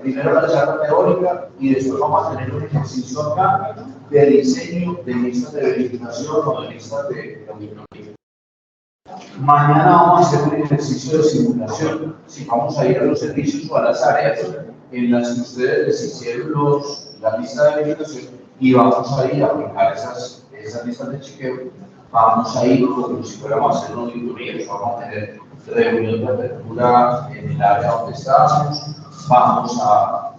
primero la charla teórica y después vamos a tener un ejercicio acá de diseño de listas de verificación o de listas de auditoría. Mañana vamos a hacer un ejercicio de simulación. Si vamos a ir a los servicios o a las áreas en las que ustedes les hicieron la lista de verificación y vamos a ir a aplicar esas listas de chequeo. Vamos a ir como si fuéramos a hacer una auditoría. Vamos a tener reunión de apertura en el área donde estamos. Vamos a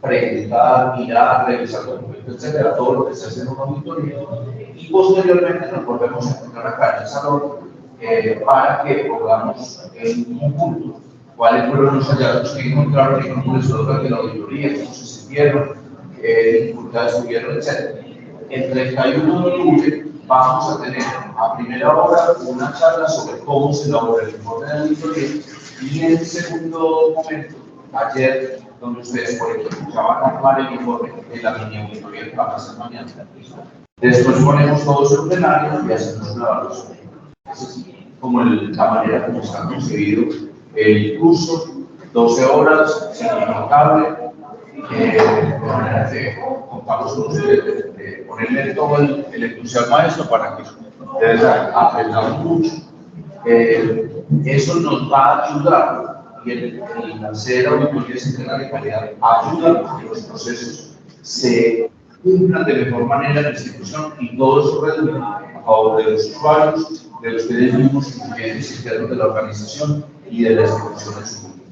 preguntar, mirar, revisar documentos, etcétera, todo lo que se hace en una auditoría. Y posteriormente nos volvemos a encontrar acá en el salón para que podamos en un punto cuáles fueron los hallazgos que encontraron en un resultado de la auditoría, cómo se sintieron, dificultades tuvieron, etc. El 31 de octubre vamos a tener a primera hora una charla sobre cómo se elabora el informe de auditoría y en el segundo momento, ayer, donde ustedes, por ejemplo, ya van a armar el informe de la mini auditoría que va a hacer mañana. Después ponemos todos en plenario y hacemos una evaluación. Esa es como la manera como está concebido el curso, 12 horas, significable, de manera que contamos con ustedes, de ponerle todo el entusiasmo a esto para que ustedes aprendan mucho. Eso nos va a ayudar y el hacer auditorías internas de calidad ayuda a que los procesos se cumplan de mejor manera en la institución y todo eso redunda a favor de los usuarios, de ustedes mismos, clientes internos de la organización y de la institución en su conjunto.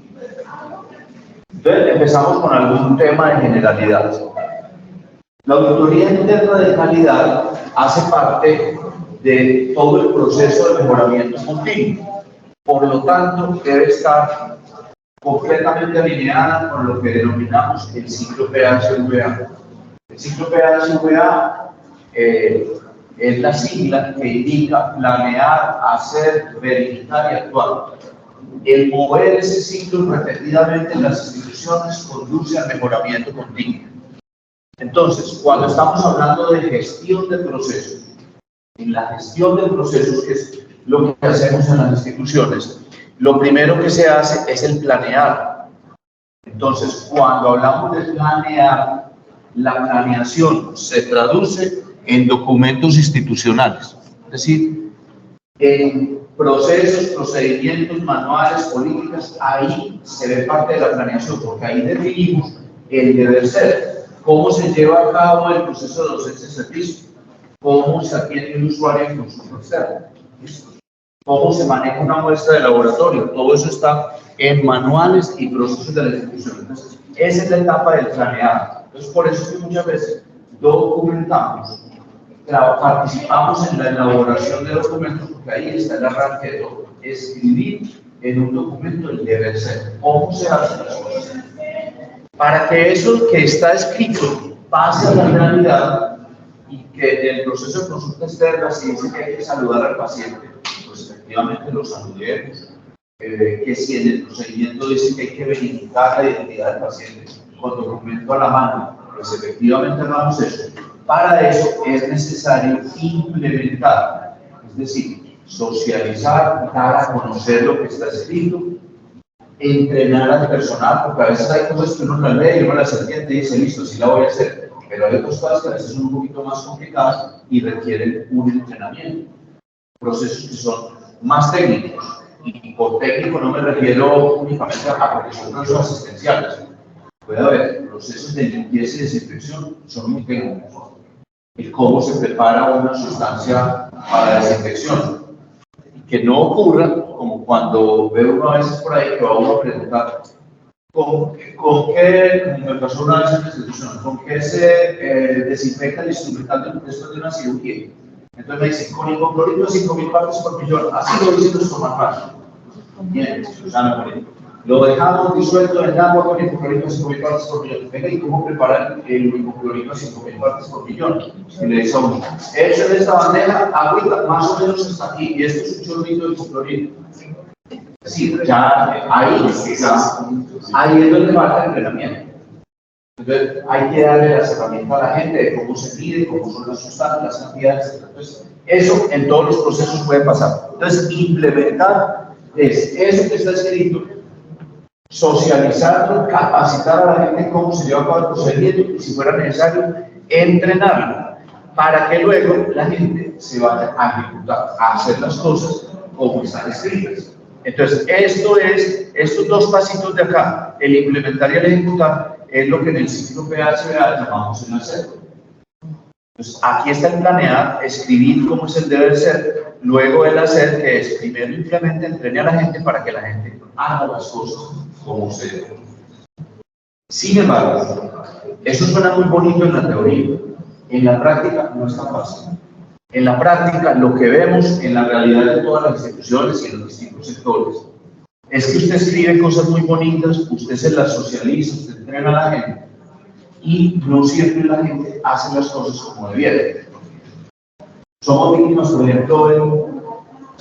Entonces, empezamos con algún tema de generalidad. La auditoría interna de calidad hace parte de todo el proceso de mejoramiento continuo. Por lo tanto, debe estar completamente alineada con lo que denominamos el ciclo PHVA. El ciclo PHVA es la sigla que indica planear, hacer, verificar y actuar. El mover ese ciclo repetidamente en las instituciones conduce al mejoramiento continuo. Entonces, cuando estamos hablando de gestión de procesos, en la gestión de procesos, que es lo que hacemos en las instituciones, lo primero que se hace es el planear. Entonces, cuando hablamos de planear, la planeación se traduce en documentos institucionales, es decir, en procesos, procedimientos, manuales, políticas, ahí se ve parte de la planeación, porque ahí definimos el deber ser, cómo se lleva a cabo el proceso de docencia de servicio, cómo se atiende un usuario en consulta externa, cómo se maneja una muestra de laboratorio, todo eso está en manuales y procesos de la institución. Entonces, esa es la etapa del planeado. Entonces, por eso es que muchas veces documentamos, participamos en la elaboración de documentos, porque ahí está el arranque de todo. Escribir en un documento el deber ser, cómo se hacen las cosas. Para que eso que está escrito pase a la realidad y que en el proceso de consulta externa, si dice que hay que saludar al paciente, pues efectivamente lo saludemos. Que si en el procedimiento dice que hay que verificar la identidad del paciente con documento a la mano, pues efectivamente hagamos eso. Para eso es necesario implementar, es decir, socializar, dar a conocer lo que está escrito, entrenar al personal, porque a veces hay cosas que uno las lee y uno las entiende y dice, listo, sí la voy a hacer, pero hay otras cosas que a veces son un poquito más complicadas y requieren un entrenamiento, procesos que son más técnicos, y por técnico no me refiero únicamente a porque son procesos asistenciales. Puede haber procesos de limpieza y desinfección, son muy técnicos. El cómo se prepara una sustancia para desinfección. Y que no ocurra como cuando veo uno a veces por ahí que va uno a preguntar ¿con qué, como me pasó una vez en la institución, con qué se desinfecta el instrumental después de una cirugía? Entonces me dicen, con hipoclorito de 5.000 partes por millón. Así lo dicen los manuales. Bien, lo dejamos disuelto en agua con hipoclorito de 5.000 partes por millón. Venga, ¿y cómo preparan el hipoclorito de 5.000 partes por millón? Y le dice a uno, hecho en esta bandeja, agüita, más o menos hasta aquí, y esto es un chorrito de hipoclorito. Sí, ya ahí es donde falta el entrenamiento. Entonces, hay que darle las herramientas a la gente de cómo se mide, cómo son las sustancias, las cantidades. Entonces, eso en todos los procesos puede pasar. Entonces, implementar es eso que está escrito, socializarlo, capacitar a la gente cómo se lleva a cabo el procedimiento y, si fuera necesario, entrenarlo para que luego la gente se vaya a ejecutar, a hacer las cosas como están escritas. Entonces, estos dos pasitos de acá, el implementar y el ejecutar, es lo que en el ciclo PHBA llamamos el hacer. Entonces, aquí está el planear, escribir cómo es el deber ser, luego el hacer, que es primero implemente, entrene a la gente para que la gente haga las cosas como se debe. Sin embargo, eso suena muy bonito en la teoría, en la práctica no es tan fácil. En la práctica, lo que vemos en la realidad de todas las instituciones y en los distintos sectores es que usted escribe cosas muy bonitas, usted se las socializa, usted entrena a la gente y no siempre la gente hace las cosas como debiera. Somos víctimas, por ejemplo, en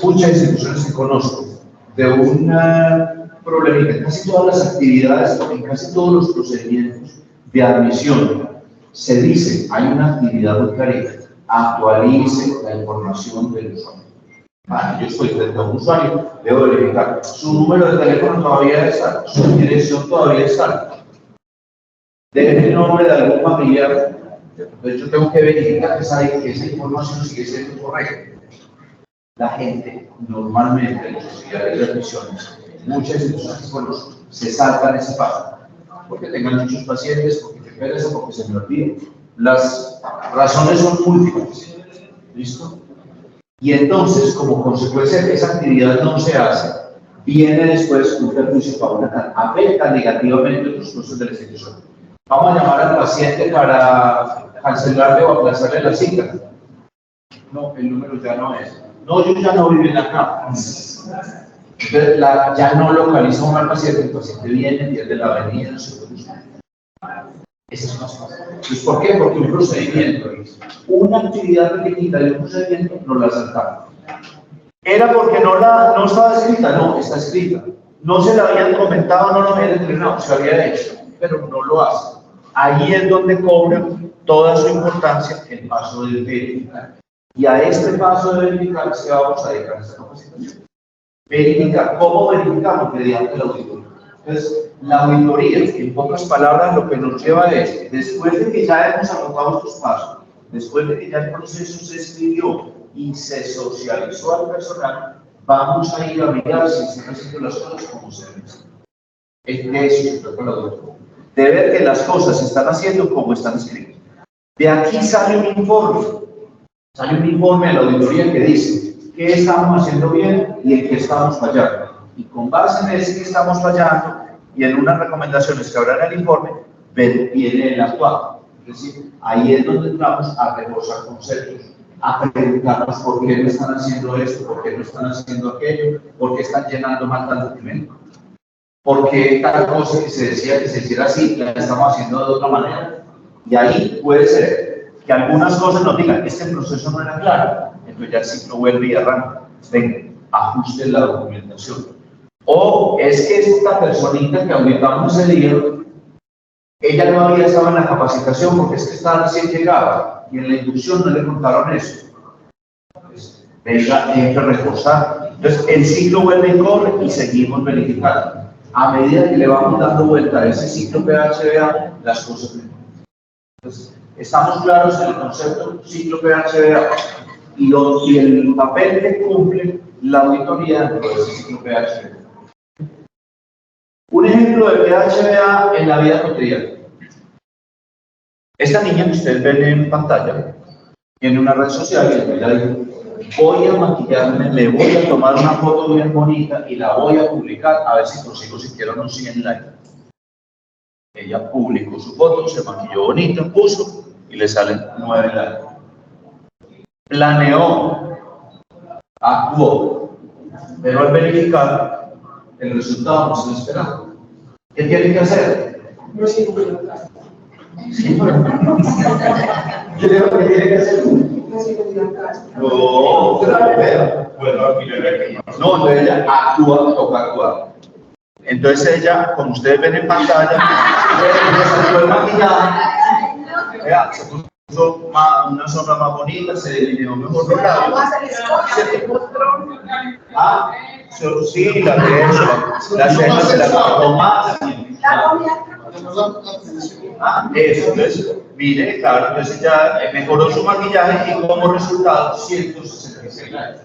muchas instituciones que conozco de una problemática en casi todas las actividades, en casi todos los procedimientos de admisión. Se dice, hay una actividad muy clarita, actualice la información del usuario. Yo estoy frente a un usuario, debo verificar, su número de teléfono todavía está, su dirección todavía está. Deje el nombre de algún familiar, entonces yo tengo que verificar que esa información sigue siendo correcta. La gente, normalmente, en los sociedades de admisiones, muchas instituciones se saltan ese paso, porque tengan muchos pacientes, porque te pereza, porque se me olvida. Las razones son múltiples. ¿Listo? Y entonces, como consecuencia de que esa actividad no se hace, viene después un perjuicio para una, afecta negativamente los costos de la institución. Vamos a llamar al paciente para cancelarle o aplazarle la cita. No, el número ya no es. No, yo ya no vivo acá. Entonces, ya no localiza uno al paciente, el paciente viene, pierde la avenida, no se puede usar. Ese es más fácil. Pues, ¿por qué? Porque un procedimiento, una actividad pequeñita de un procedimiento, no la saltamos. ¿Era porque no estaba escrita? No, está escrita. No se la habían comentado, no lo habían entrenado, se había hecho, pero no lo hace. Ahí es donde cobra toda su importancia el paso de verificar. Y a este paso de verificar es que vamos a dedicar esta capacitación. Verificar. ¿Cómo verificamos? Mediante la auditoría. Entonces, la auditoría, en pocas palabras, lo que nos lleva es, después de que ya hemos agotado estos pasos, después de que ya el proceso se escribió y se socializó al personal, vamos a ir a mirar si se están haciendo las cosas como se deben hacer. Eso se trata la auditoría. De ver que las cosas se están haciendo como están escritas. De aquí sale un informe. Sale un informe de la auditoría que dice qué estamos haciendo bien y en qué estamos fallando. Y con base en ese que estamos fallando y en unas recomendaciones que habrá en el informe, viene el actual. Es decir, ahí es donde entramos a reforzar conceptos, a preguntarnos por qué no están haciendo esto, por qué no están haciendo aquello, por qué están llenando mal tal documento, por qué tal cosa que se decía que se hiciera así, la estamos haciendo de otra manera. Y ahí puede ser que algunas cosas nos digan, este proceso no era claro, entonces ya el ciclo vuelve y arranca. Venga, ajuste la documentación. O es que esta personita que auditamos ese día, ella no había estado en la capacitación porque es que estaba recién llegada y en la inducción no le contaron eso. Entonces, venga, hay que reforzar. Entonces, el ciclo vuelve y corre y seguimos verificando. A medida que le vamos dando vuelta a ese ciclo PHBA, las cosas mejoran. Entonces, estamos claros en el concepto ciclo PHBA y el papel que cumple la auditoría dentro de ese ciclo PHBA. Un ejemplo de PHBA en la vida cotidiana. Esta niña que ustedes ven en pantalla tiene una red social y ella dijo, voy a maquillarme, le voy a tomar una foto bien bonita y la voy a publicar a ver si consigo siquiera unos 100 likes. Ella publicó su foto, se maquilló bonito, puso y le salen 9 likes. Planeó, actuó, pero al verificar el resultado no se lo esperaba. ¿Qué tiene que hacer? No sé cómo lo hace. ¿Qué es lo que tiene que hacer? No sé cómo lo hace. No, entonces ella actúa, toca actuar. Entonces ella, como ustedes ven en pantalla, se salió el maquillaje, vea, se puso una sombra más bonita, se delineó mejor los labios. Sí, la de eso, las cejas se las bajó más. Eso, entonces, mire, claro, entonces ya mejoró su maquillaje y como resultado 166 años.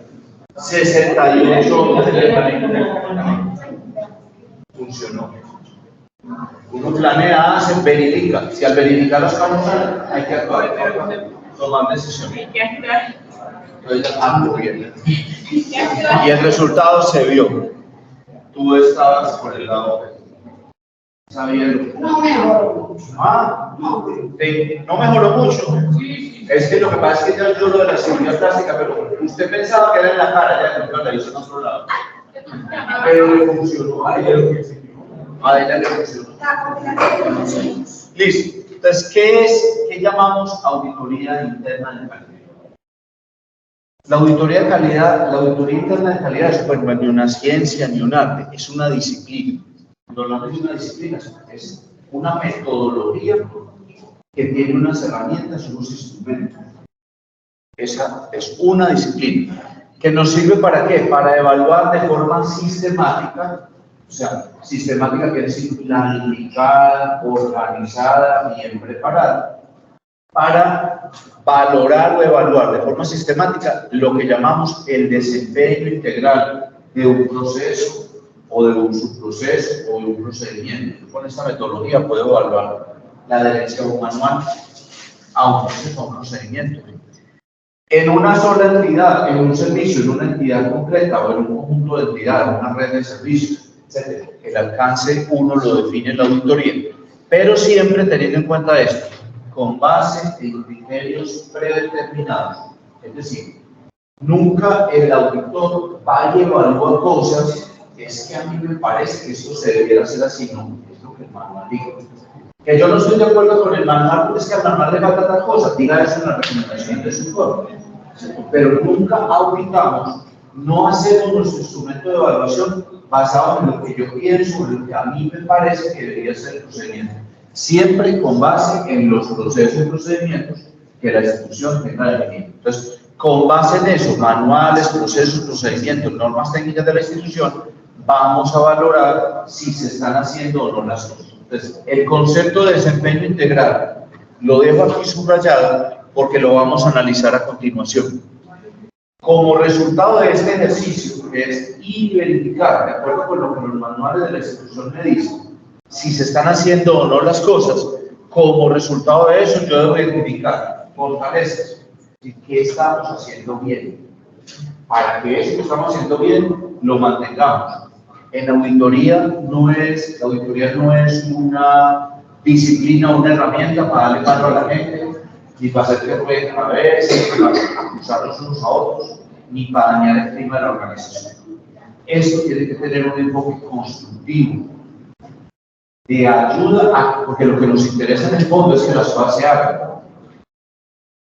68 funcionó. Uno planea, hace, verifica. Si al verificar las cosas hay que actuar, tomar decisiones. Entonces, muy bien. Y el resultado se vio. Tú estabas por el lado sabiendo. No mejoró. No mejoró mucho. Es que lo que pasa es que yo lo de la cirugía plástica, pero usted pensaba que era en la cara, ya no la hizo en otro lado. Pero le funcionó. A ella le funcionó. A ella le funcionó. Listo. Entonces, ¿qué llamamos auditoría interna de calidad? La auditoría de calidad, la auditoría interna de calidad es pues, ni una ciencia ni un arte, es una disciplina. Cuando hablamos de una disciplina, es una metodología que tiene unas herramientas, unos instrumentos. Esa es una disciplina que nos sirve para qué? Para evaluar de forma sistemática, o sea, sistemática quiere decir planificada, organizada, bien preparada, para valorar o evaluar de forma sistemática lo que llamamos el desempeño integral de un proceso o de un subproceso o de un procedimiento. Con esta metodología puedo evaluar la adherencia a un manual, a un proceso, a un procedimiento. En una sola entidad, en un servicio, en una entidad concreta o en un conjunto de entidades, una red de servicios, etc. El alcance uno lo define en la auditoría, pero siempre teniendo en cuenta esto, con base en criterios predeterminados. Es decir, nunca el auditor va y evalúa cosas, es que a mí me parece que esto se debiera hacer así, no, es lo que el manual dice. Que yo no estoy de acuerdo con el manual, porque es que al manual le falta tal cosa, diga eso en la recomendación de su informe. Pero nunca auditamos, no hacemos nuestro instrumento de evaluación basado en lo que yo pienso, en lo que a mí me parece que debería ser el procedimiento. Siempre con base en los procesos y procedimientos que la institución tenga definido. Entonces, con base en eso, manuales, procesos, procedimientos, normas técnicas de la institución, vamos a valorar si se están haciendo o no las cosas. Entonces, el concepto de desempeño integral lo dejo aquí subrayado porque lo vamos a analizar a continuación. Como resultado de este ejercicio, que es ir y verificar, de acuerdo con lo que los manuales de la institución me dicen, si se están haciendo o no las cosas, como resultado de eso yo debo identificar fortalezas, qué estamos haciendo bien, para que eso que estamos haciendo bien lo mantengamos. En auditoría la auditoría no es una disciplina o una herramienta para darle mano a la gente, ni para hacer que rueden a veces, ni para acusarlos unos a otros, ni para dañar el clima de la organización. Esto tiene que tener un enfoque constructivo, de ayuda, porque lo que nos interesa en el fondo es que las cosas se hagan.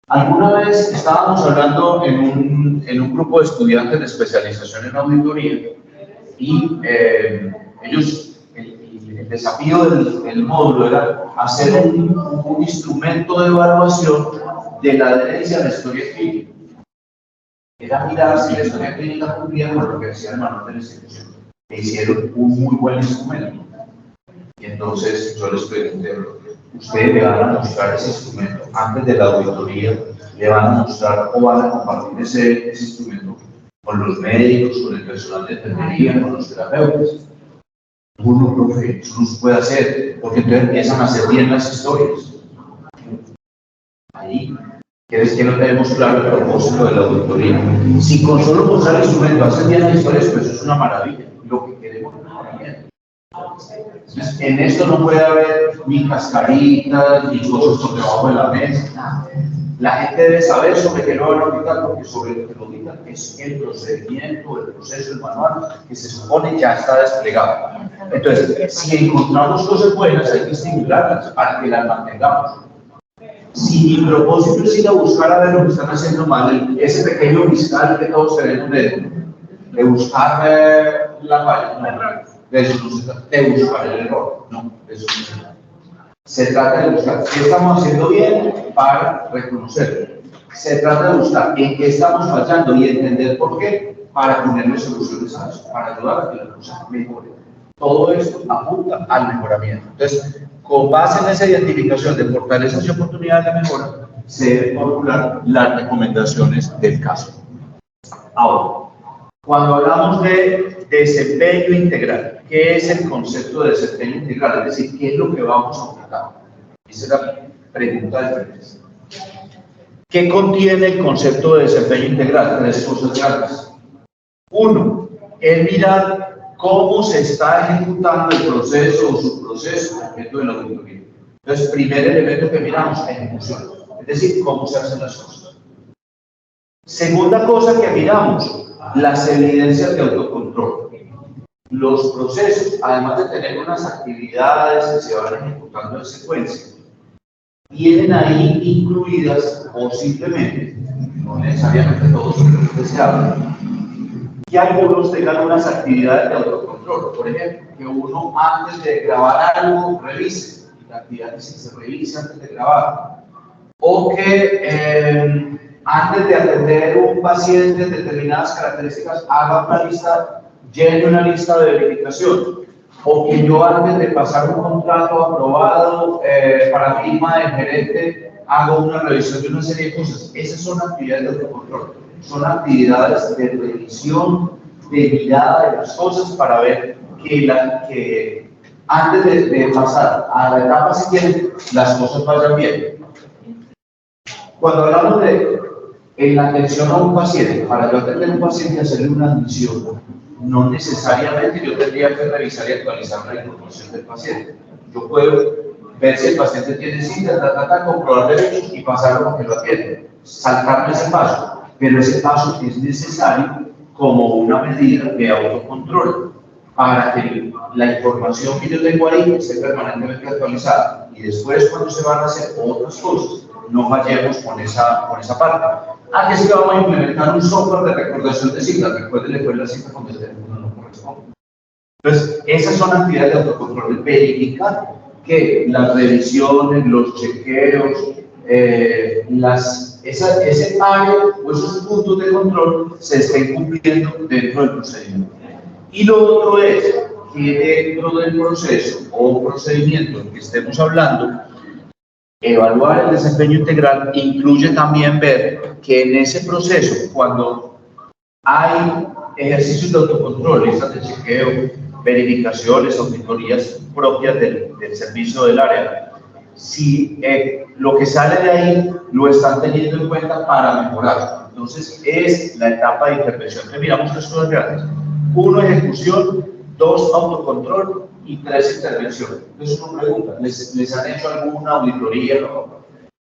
Alguna vez estábamos hablando en un grupo de estudiantes de especialización en auditoría y ellos, el desafío del módulo era hacer un instrumento de evaluación de la adherencia a la historia clínica. Era mirar si la historia clínica cumplía con lo que decía el manual de la institución. E hicieron un muy buen instrumento. Y entonces yo les pregunté, ustedes le van a mostrar ese instrumento antes de la auditoría, le van a mostrar o van a compartir ese instrumento con los médicos, con el personal de enfermería, con los terapeutas. Uno, profe, eso no se puede hacer, porque entonces empiezan a hacer bien las historias. Ahí, ¿quieres que no tenemos claro el propósito de la auditoría? Si con solo mostrar el instrumento hacen bien las historias, pues eso es una maravilla. Lo que queremos es bien. Entonces, en esto no puede haber ni cascaritas, ni cosas por debajo de la mesa. La gente debe saber sobre qué lo van a auditar, porque sobre lo que lo auditan es el procedimiento, el proceso, el manual, que se supone ya está desplegado. Entonces, si encontramos cosas buenas, hay que estimularlas para que las mantengamos. Si mi propósito es ir a buscar a ver lo que están haciendo mal, ese pequeño fiscal que todos tenemos de buscar la falla, de eso no se trata, de buscar el error, no, de eso no se trata. Se trata de buscar qué estamos haciendo bien para reconocerlo. Se trata de buscar en qué estamos fallando y entender por qué para ponerle soluciones a eso, para ayudar a que las cosas mejoren. Todo esto apunta al mejoramiento. Entonces, con base en esa identificación de fortalezas y oportunidades de mejora, se deben formular las recomendaciones del caso. Ahora, cuando hablamos de desempeño integral, ¿qué es el concepto de desempeño integral? Es decir, ¿qué es lo que vamos a aplicar? Esa es la pregunta del tres. ¿Qué contiene el concepto de desempeño integral? Tres cosas grandes. Uno, es mirar cómo se está ejecutando el proceso o subproceso objeto de la auditoría. Entonces, primer elemento que miramos, ejecución, es decir, cómo se hacen las cosas. Segunda cosa que miramos, las evidencias de autocontrol. Los procesos, además de tener unas actividades que se van ejecutando en secuencia, tienen ahí incluidas posiblemente, no necesariamente todos, pero se habla, que algunos tengan unas actividades de autocontrol. Por ejemplo, que uno antes de grabar algo revise, la actividad dice que se revise antes de grabar, o que antes de atender un paciente de determinadas características haga una lista, llene una lista de verificación, o que yo antes de pasar un contrato aprobado para firma del gerente hago una revisión de una serie de cosas. Esas son actividades de autocontrol, son actividades de revisión, de mirada de las cosas para ver que antes de pasar a la etapa siguiente las cosas vayan bien. Cuando hablamos de en la atención a un paciente, para yo atender a un paciente y hacerle una admisión, no necesariamente yo tendría que revisar y actualizar la información del paciente. Yo puedo ver si el paciente tiene cita, comprobar derechos y pasarlo a que lo atiende. Saltarme ese paso, pero ese paso es necesario como una medida de autocontrol para que la información que yo tengo ahí esté permanentemente actualizada y después cuando se van a hacer otras cosas no fallemos con esa parte. Que sí vamos a implementar un software de recordación de citas, recuerden después la cita cuando el teléfono no corresponde. Entonces, esas son actividades de autocontrol, verificar que las revisiones, los chequeos, ese área o esos puntos de control se estén cumpliendo dentro del procedimiento. Y lo otro es que dentro del proceso o procedimiento que estemos hablando, evaluar el desempeño integral incluye también ver que en ese proceso, cuando hay ejercicios de autocontrol, listas de chequeo, verificaciones, auditorías propias del servicio del área, si lo que sale de ahí lo están teniendo en cuenta para mejorar. Entonces, es la etapa de intervención. Entonces, miramos tres cosas grandes. 1, ejecución. 2, autocontrol. Y 3, intervención. Entonces uno pregunta, ¿les han hecho alguna auditoría?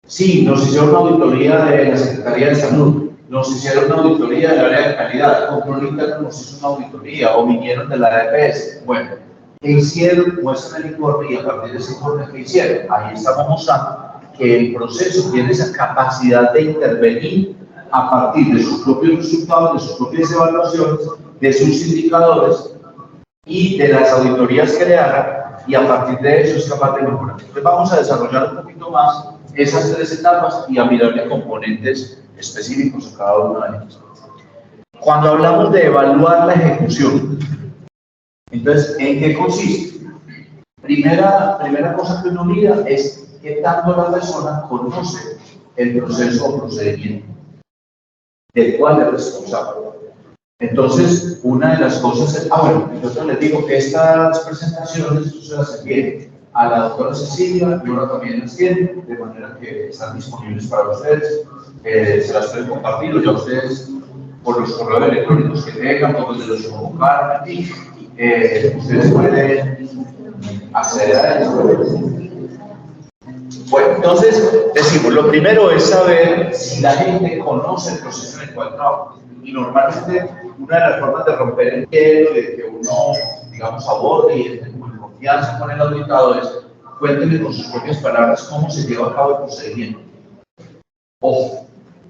Sí, nos hicieron una auditoría de la Secretaría de Salud, nos hicieron una auditoría del área de calidad, Control Interno nos hizo una auditoría, o vinieron de la EPS. Bueno, ¿qué hicieron? Muestran el informe y a partir de ese informe, ¿qué hicieron? Ahí estamos mostrando que el proceso tiene esa capacidad de intervenir a partir de sus propios resultados, de sus propias evaluaciones, de sus indicadores, y de las auditorías que le hagan, y a partir de eso es capaz de mejorar. Entonces vamos a desarrollar un poquito más esas tres etapas y a mirarle componentes específicos a cada una de ellas. Cuando hablamos de evaluar la ejecución, entonces, ¿en qué consiste? Primera cosa que uno mira es qué tanto la persona conoce el proceso o procedimiento del cual es responsable. Entonces, una de las cosas es, bueno, entonces les digo que estas presentaciones se las envíen a la doctora Cecilia, yo ahora también las tiene, de manera que están disponibles para ustedes, se las pueden compartir, o ya ustedes, por los correos electrónicos que tengan, o desde los convocaron, ustedes pueden acceder a eso. Bueno, entonces, decimos, lo primero es saber si la gente conoce el proceso en el cual trabaja. Y normalmente una de las formas de romper el hielo, de que uno, digamos, aborde y esté con confianza con el auditado es, cuéntenme con sus propias palabras cómo se lleva a cabo el procedimiento. Ojo,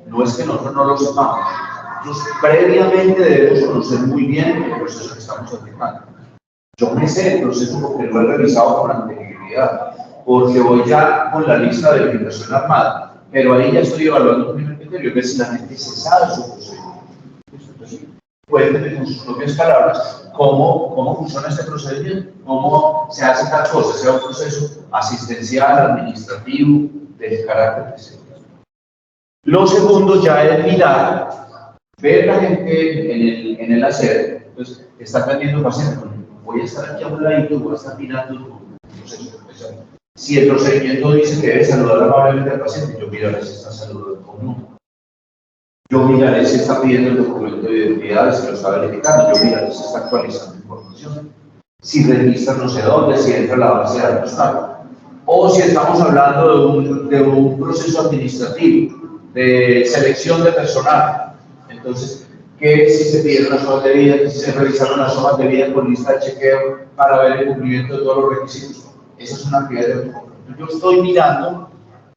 no es que nosotros no lo sepamos. Nosotros previamente debemos conocer muy bien el proceso que estamos aplicando. Yo me sé el proceso porque lo he revisado con anterioridad, porque voy ya con la lista de verificación armada, pero ahí ya estoy evaluando un primer criterio, que es si la gente se sabe su procedimiento. cuénteme con sus propias palabras cómo funciona este procedimiento, cómo se hace tal cosa, sea un proceso asistencial, administrativo, de carácter que sea. Lo segundo ya es mirar, ver la gente en el hacer, entonces, está atendiendo pacientes, voy a estar aquí a un ladito, voy a estar mirando el proceso. Si el procedimiento dice que debe saludar amablemente al paciente, yo miraré si está saludando o no. Yo miraré si está pidiendo el documento de identidad, si lo está verificando, yo miraré si está actualizando información, si registra no sé dónde, si entra a la base de datos tal. O si estamos hablando de un proceso administrativo, de selección de personal. Entonces, que si se piden las hojas de vida, que si se revisaron las hojas de vida con lista de chequeo para ver el cumplimiento de todos los requisitos. Esa es una actividad de autocontrol. Yo estoy mirando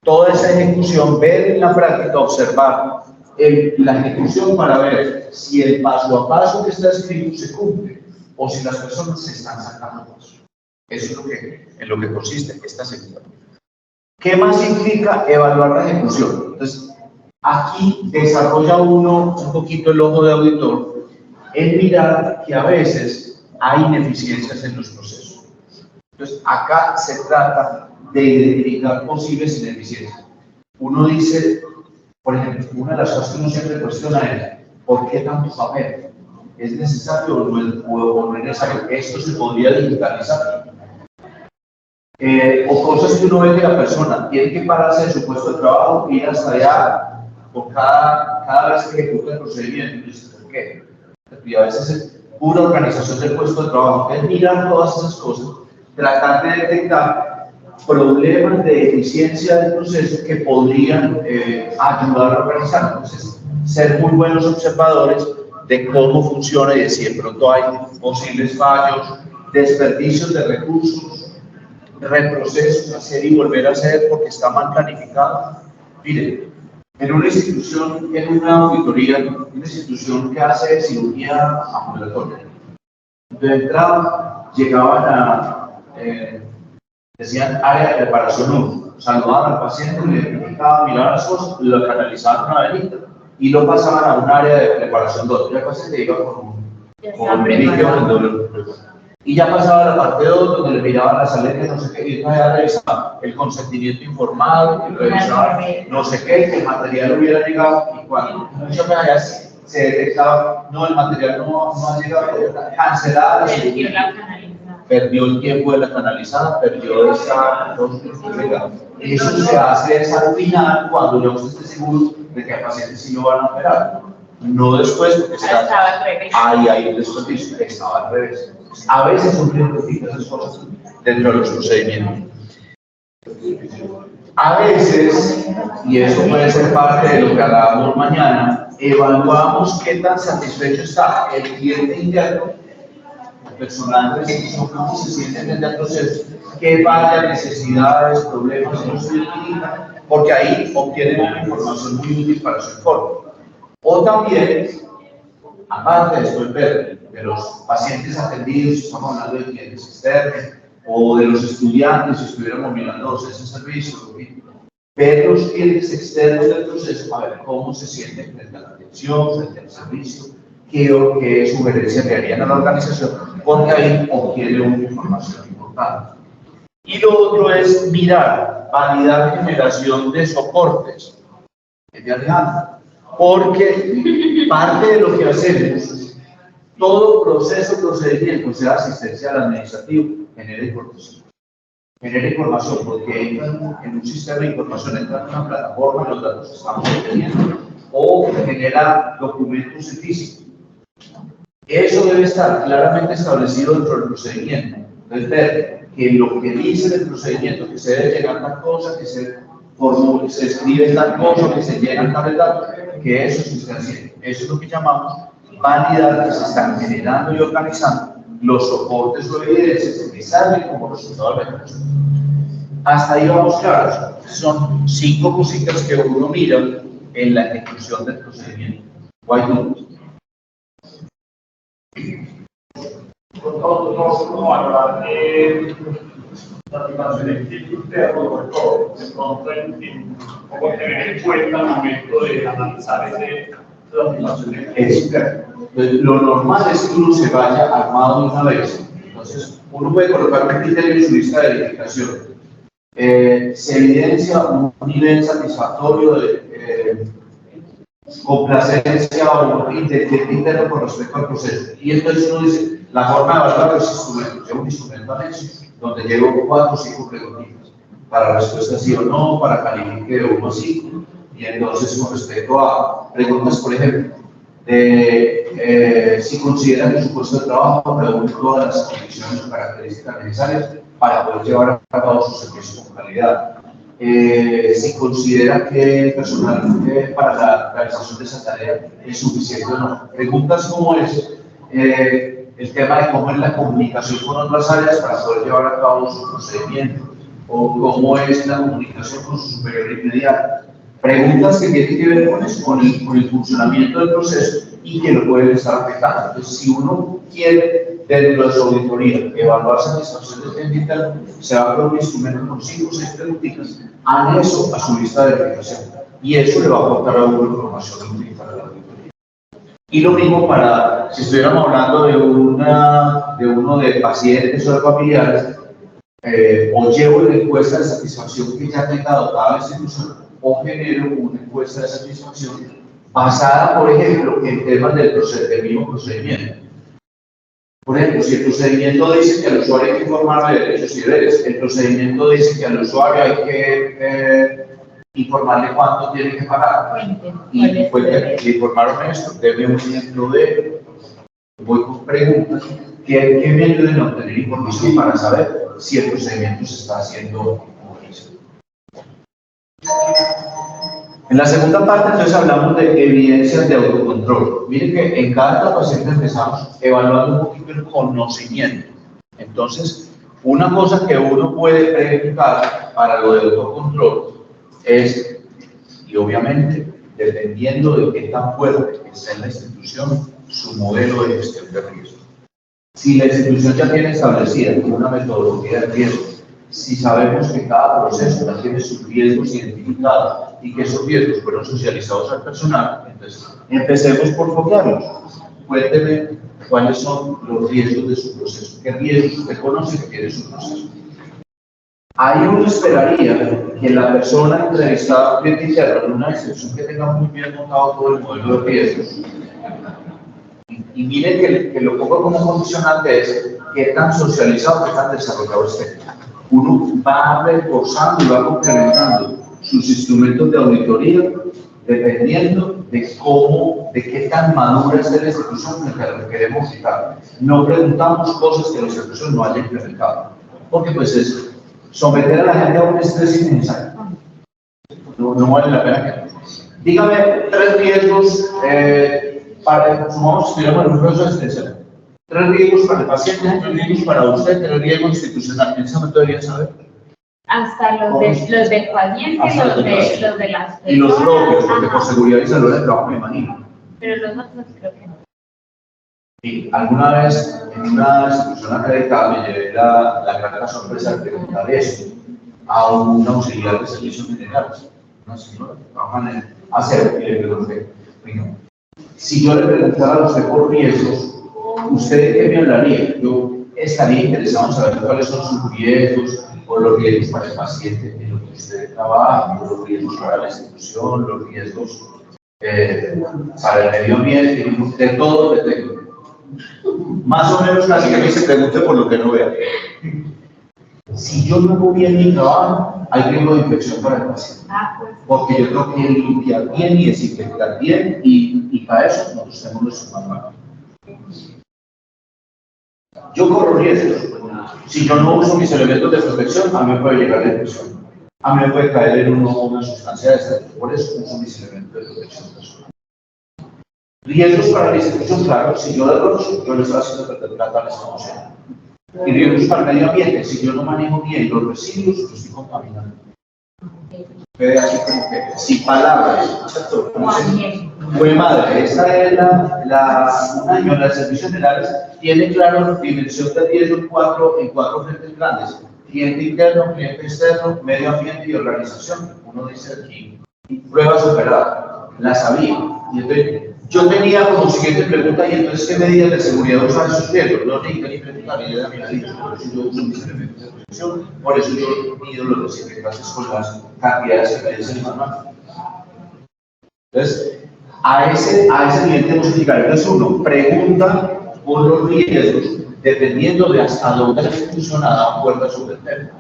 toda esa ejecución, ver en la práctica, observar la ejecución para ver si el paso a paso que está escrito se cumple o si las personas se están sacando paso. Eso es en lo que consiste esta sección. ¿Qué más significa evaluar la ejecución? Entonces, aquí desarrolla uno un poquito el ojo de auditor en mirar que a veces hay ineficiencias en los procesos. Entonces, acá se trata de identificar posibles ineficiencias. Uno dice, por ejemplo, una de las cosas que uno siempre cuestiona es, ¿por qué tanto papel? ¿Es necesario o no es necesario? Esto se podría digitalizar. O cosas que uno ve que la persona tiene que pararse de su puesto de trabajo, ir hasta allá, por cada vez que ejecuta el procedimiento. ¿Por qué? Y a veces es pura organización del puesto de trabajo. Es mirar todas esas cosas, tratar de detectar problemas de eficiencia del proceso que podrían ayudar a organizar. Entonces, ser muy buenos observadores de cómo funciona y de si de pronto hay posibles fallos, desperdicios de recursos, reprocesos, hacer y volver a hacer porque está mal planificado. Miren, en una institución, en una auditoría, una institución que hace cirugía ambulatoria, de entrada llegaban a, decían área de preparación 1, saludaban al paciente, le identificaban, miraban las cosas, lo canalizaban a una venita y lo pasaban a un área de preparación 2. Ya el paciente iba con un líquido y ya pasaba a la parte 2 donde le miraban las alergias, no sé qué, y entonces ya revisaba el consentimiento informado, y revisaba no sé qué, que el material hubiera llegado, y cuando muchas veces se detectaba, no, el material no ha llegado, cancelada, perdió el tiempo de la canalizada, perdió esa, eso se hace al final cuando ya usted esté seguro de que al paciente sí lo van a operar. No después, porque hay un desperdicio, estaba al revés. A veces uno identifica esas cosas dentro de los procedimientos. A veces, y eso puede ser parte de lo que hagamos mañana, evaluamos qué tan satisfecho está el cliente interno, el personal de recepción, cómo se siente frente al proceso, qué fallas, necesidades, problemas no se identifican, porque ahí obtienen una información muy útil para su informe. O también, aparte de después ver de los pacientes atendidos, si estamos hablando de clientes externos, o de los estudiantes, si estuviéramos mirando ese servicio, ver los clientes externos del proceso, a ver cómo se sienten frente a la atención, frente al servicio, qué sugerencias le harían a la organización, porque ahí obtiene una información importante. Y lo otro es mirar, validar generación de soportes. Es de Alejandro. Porque parte de lo que hacemos, todo proceso, procedimiento, sea asistencial, administrativo, genera información. Genera información porque entra en un sistema de información, entra en una plataforma, los datos que estamos obteniendo, o genera documentos físicos. Eso debe estar claramente establecido dentro del procedimiento. Entonces, ver que lo que dice el procedimiento, que se debe llegar tal cosa, que se escribe tal cosa, que se llenan tal datos, que eso se está haciendo. Eso es lo que llamamos validar que se están generando y organizando los soportes o evidencias que salen como resultado del proceso. Hasta ahí vamos claros. Son 5 cositas que uno mira en la ejecución del procedimiento. ¿O hay dudas? ¿Cómo hablar de las afirmaciones que usted aportó? De pronto, ¿cómo tener en cuenta al momento de analizar esas afirmaciones? Entonces, lo normal es que uno se vaya armado de una vez. Entonces, uno puede colocar un criterio en su lista de verificación. Se evidencia un nivel satisfactorio de complacencia o interés interno con respecto al proceso. Y entonces uno dice, la forma de evaluar los instrumentos. Llevo un instrumento anexo donde llevo 4 o 5 preguntitas para respuesta sí o no, para califique de 1 a 5. Y entonces, con respecto a preguntas, por ejemplo, de si consideran que su puesto de trabajo reúne todas las condiciones o características necesarias para poder llevar a cabo sus servicios con calidad. Si considera que el personal para la realización de esa tarea es suficiente o no. Preguntas como es el tema de cómo es la comunicación con otras áreas para poder llevar a cabo su procedimiento, o cómo es la comunicación con su superior inmediato. Preguntas que tienen que ver con eso, con el funcionamiento del proceso y que lo pueden estar afectando. Entonces, si uno quiere, dentro de su auditoría, evaluar satisfacción del cliente interno, se va a crear un instrumento con 5 o 6 preguntitas anexo a su lista de verificación. Y eso le va a aportar a uno información útil para la auditoría. Y lo mismo para, si estuviéramos hablando de uno de pacientes o de familiares, o llevo la encuesta de satisfacción que ya tenga dotada la institución, o genero una encuesta de satisfacción basada, por ejemplo, en temas del mismo procedimiento. Por ejemplo, si el procedimiento dice que al usuario hay que informarle de derechos y deberes, el procedimiento dice que al usuario hay que informarle cuánto tiene que pagar, y pues le informaron esto, debe un ejemplo de, voy con preguntas que me ayuden a obtener información para saber si el procedimiento se está haciendo como dice. En la segunda parte, entonces, hablamos de evidencias de autocontrol. Miren que en cada paciente empezamos evaluando un poquito el conocimiento. Entonces, una cosa que uno puede preguntar para lo del autocontrol es, y obviamente, dependiendo de qué tan fuerte está en la institución, su modelo de gestión de riesgo. Si la institución ya tiene establecida una metodología de riesgo, si sabemos que cada proceso ya tiene sus riesgos identificados y que esos riesgos fueron socializados al personal, entonces empecemos por focarlos. Cuénteme cuáles son los riesgos de su proceso, qué riesgos usted conoce que tiene su proceso. Ahí uno esperaría que la persona entrevistada cliente interno en una institución que tenga muy bien montado todo el modelo de riesgos, y miren que lo pongo como condicionante es qué tan socializado, qué tan desarrollado esté. Uno va reforzando y va complementando sus instrumentos de auditoría dependiendo de qué tan madura esté la institución frente a lo que queremos quitar. No preguntamos cosas que la institución no haya implementado, porque pues es someter a la gente a un estrés innecesario. No vale la pena que. Dígame 3 riesgos sumamos, digamos, en un proceso extensión. 3 riesgos para el paciente, 3 riesgos para usted, 3 riesgos institucionales. ¿En ese momento debería saber? Hasta los del paciente, los de las personas. Y los propios, porque por seguridad y salud del trabajo me imagino. Pero los otros creo que no. Y alguna vez en una institución acreditada me llevé la grata sorpresa de preguntar eso a un auxiliar de servicios generales, una señora que trabaja en el acero, y le pregunté, bueno, si yo le preguntara a usted por riesgos, ¿usted qué me hablaría? Yo estaría interesado en saber cuáles son sus riesgos, o los riesgos para el paciente en lo que usted trabaja, o los riesgos para la institución, los riesgos para el medio ambiente, de todo lo que tengo. Más o menos casi que me se pregunte por lo que no vea. Si yo no hago bien mi trabajo, hay riesgo de infección para el paciente. Porque yo tengo que limpiar bien y desinfectar bien, y para eso nosotros tenemos nuestro manual. Yo corro riesgos. Si yo no uso mis elementos de protección, a mí me puede llegar la infección. A mí me puede caer en una sustancia de esta. Por eso uso mis elementos de protección personal. Riesgos para la institución, claro, si yo lo uso, yo le estoy haciendo tratar esta emoción. Y riesgos para el medio ambiente, si yo no manejo bien los residuos, yo estoy contaminando. Ve así como que, sin palabras, ¿cierto? Fue madre, esta es un año, las servicios generales tiene claro dimensión de riesgo en cuatro frentes grandes: cliente interno, cliente externo, medio ambiente y organización. Uno dice aquí, prueba superada, la sabía. Y entonces, Yo tenía como siguiente pregunta, y entonces, ¿qué medidas de seguridad usan esos riesgos? No necesito ni preguntar, ni ya me ha dicho, por eso yo uso mis elementos de protección, por eso yo mido los desinfectantes con las cantidades que me dice el manual. Entonces, a ese nivel tenemos que llegar. Entonces, uno pregunta por los riesgos, dependiendo de hasta dónde la institución ha dado cuerda sobre el tema.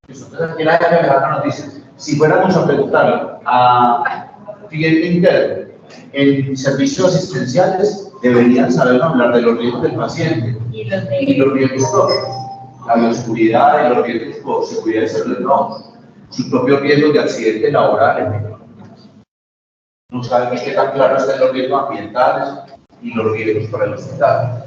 Entonces, aquí la gente me da la noticia. Si fuéramos a preguntar a cliente interno en servicios asistenciales, deberían saber hablar de los riesgos del paciente y los riesgos propios, la bioseguridad y los riesgos por seguridad y salud de todos, sus propios riesgos de accidente laboral, etc. No saben qué tan claro están los riesgos ambientales y los riesgos para el hospital.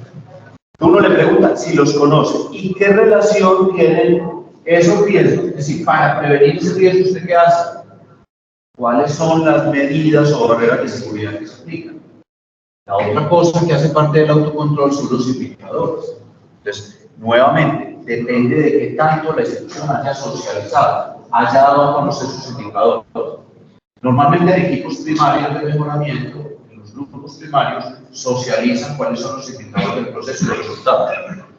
Uno le pregunta si los conoce y qué relación tienen esos riesgos. Es decir, para prevenir ese riesgo, ¿usted qué hace? ¿Cuáles son las medidas o barreras de seguridad que se aplican? La otra cosa que hace parte del autocontrol son los indicadores. Entonces, nuevamente, depende de qué tanto la institución haya socializado, haya dado a conocer sus indicadores. Normalmente en equipos primarios de mejoramiento, en los grupos primarios, socializan cuáles son los indicadores del proceso y los resultados.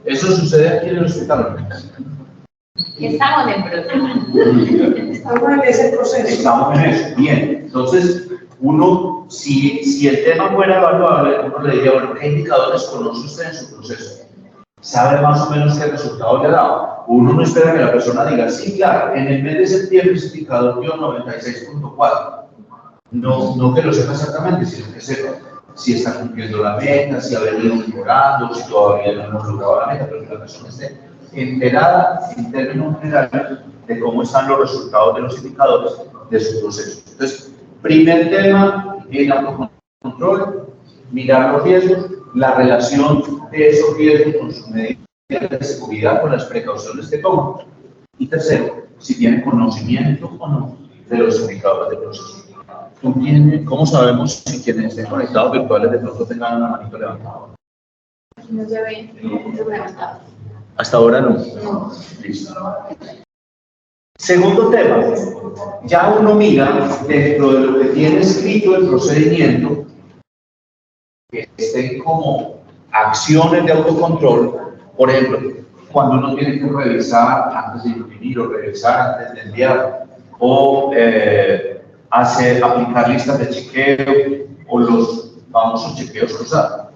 Eso sucede aquí en el hospital. Estamos en proceso. Estamos en ese proceso. Estamos en eso. Bien. Entonces, uno, si el tema fuera evaluable, uno le diría, bueno, ¿qué indicadores conoce usted en su proceso? ¿Sabe más o menos qué resultado le ha dado? Uno no espera que la persona diga, sí, claro, en el mes de septiembre ese indicador dio 96.4. No que lo sepa exactamente, sino que sepa si está cumpliendo la meta, si ha venido mejorando, si todavía no hemos logrado la meta, pero que la persona esté enterada en términos generales de cómo están los resultados de los indicadores de su proceso. Entonces, primer tema, el autocontrol, mirar los riesgos, la relación de esos riesgos con sus medidas de seguridad, con las precauciones que toman. Y tercero, si tienen conocimiento o no de los indicadores de proceso. ¿Cómo sabemos si quienes estén conectados virtuales de pronto tengan una manito levantada? No se ve, no se ve hasta. Hasta ahora no. No. Listo. Segundo tema, ya uno mira dentro de lo que tiene escrito el procedimiento, que estén como acciones de autocontrol, por ejemplo, cuando uno tiene que revisar antes de imprimir o revisar antes de enviar, o aplicar listas de chequeo o los famosos chequeos cruzados.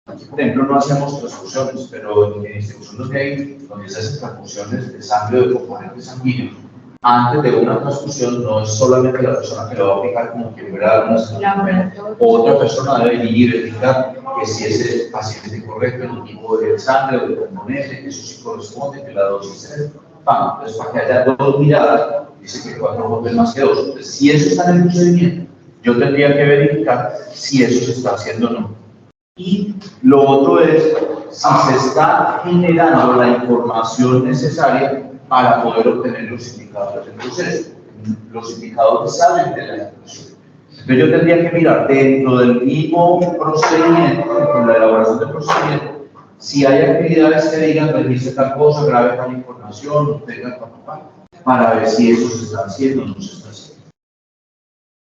Aquí, por ejemplo, no hacemos transfusiones, pero en instituciones de ahí, donde se hacen transfusiones de sangre o de componentes sanguíneos, antes de una transfusión no es solamente la persona que lo va a aplicar como que fuera una señal, otra persona debe identificar que si ese paciente es correcto en el tipo de sangre o de componente, que eso sí corresponde, que la dosis es. Entonces, para que haya dos miradas, dice que 4 golpes más que 2. Entonces, si eso está en el procedimiento, yo tendría que verificar si eso se está haciendo o no. Y lo otro es si se está generando la información necesaria para poder obtener los indicadores del proceso. Los indicadores salen de la institución. Entonces, yo tendría que mirar dentro del mismo procedimiento, en la elaboración del procedimiento, si hay actividades que digan, revise tal cosa, grabe tal información, obtenga para ver si eso se está haciendo o no se está haciendo.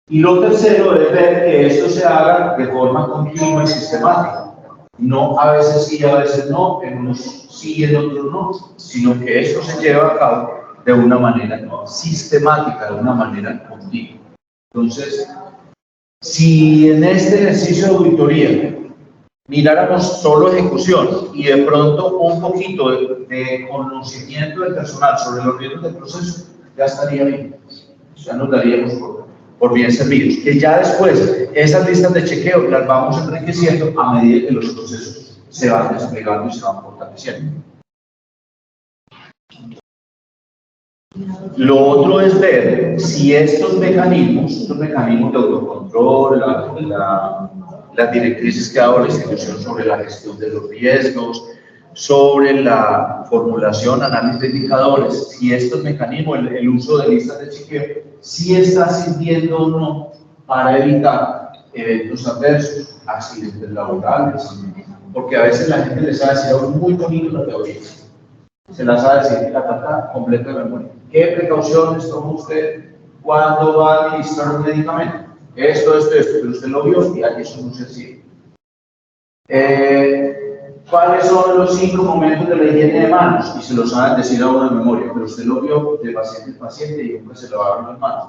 Y lo tercero es ver que esto se haga de forma continua y sistemática. No a veces sí, a veces no, en unos sí, en otros no, sino que esto se lleva a cabo de una manera sistemática, de una manera continua. Entonces, si en este ejercicio de auditoría miráramos solo ejecución y de pronto un poquito de conocimiento del personal sobre los riesgos del proceso, ya estaría bien. Ya nos daríamos por bien servidos. Que ya después esas listas de chequeo las vamos enriqueciendo a medida que los procesos se van desplegando y se van fortaleciendo. Lo otro es ver si estos mecanismos de autocontrol, las directrices que ha dado la institución sobre la gestión de los riesgos, sobre la formulación, análisis de indicadores, si estos mecanismos, el uso de listas de chequeo, si está sirviendo o no para evitar eventos adversos, accidentes laborales, porque a veces la gente les sabe decir algo muy bonito la teoría, se la sabe decir completa de memoria. ¿Qué precauciones toma usted cuando va a administrar un medicamento? esto, pero usted lo vio y aquí eso es muy sencillo. ¿Cuáles son los 5 momentos de la higiene de manos? Y se los van a decir a uno de memoria, pero usted lo vio de paciente en paciente y nunca se lo va a dar las manos.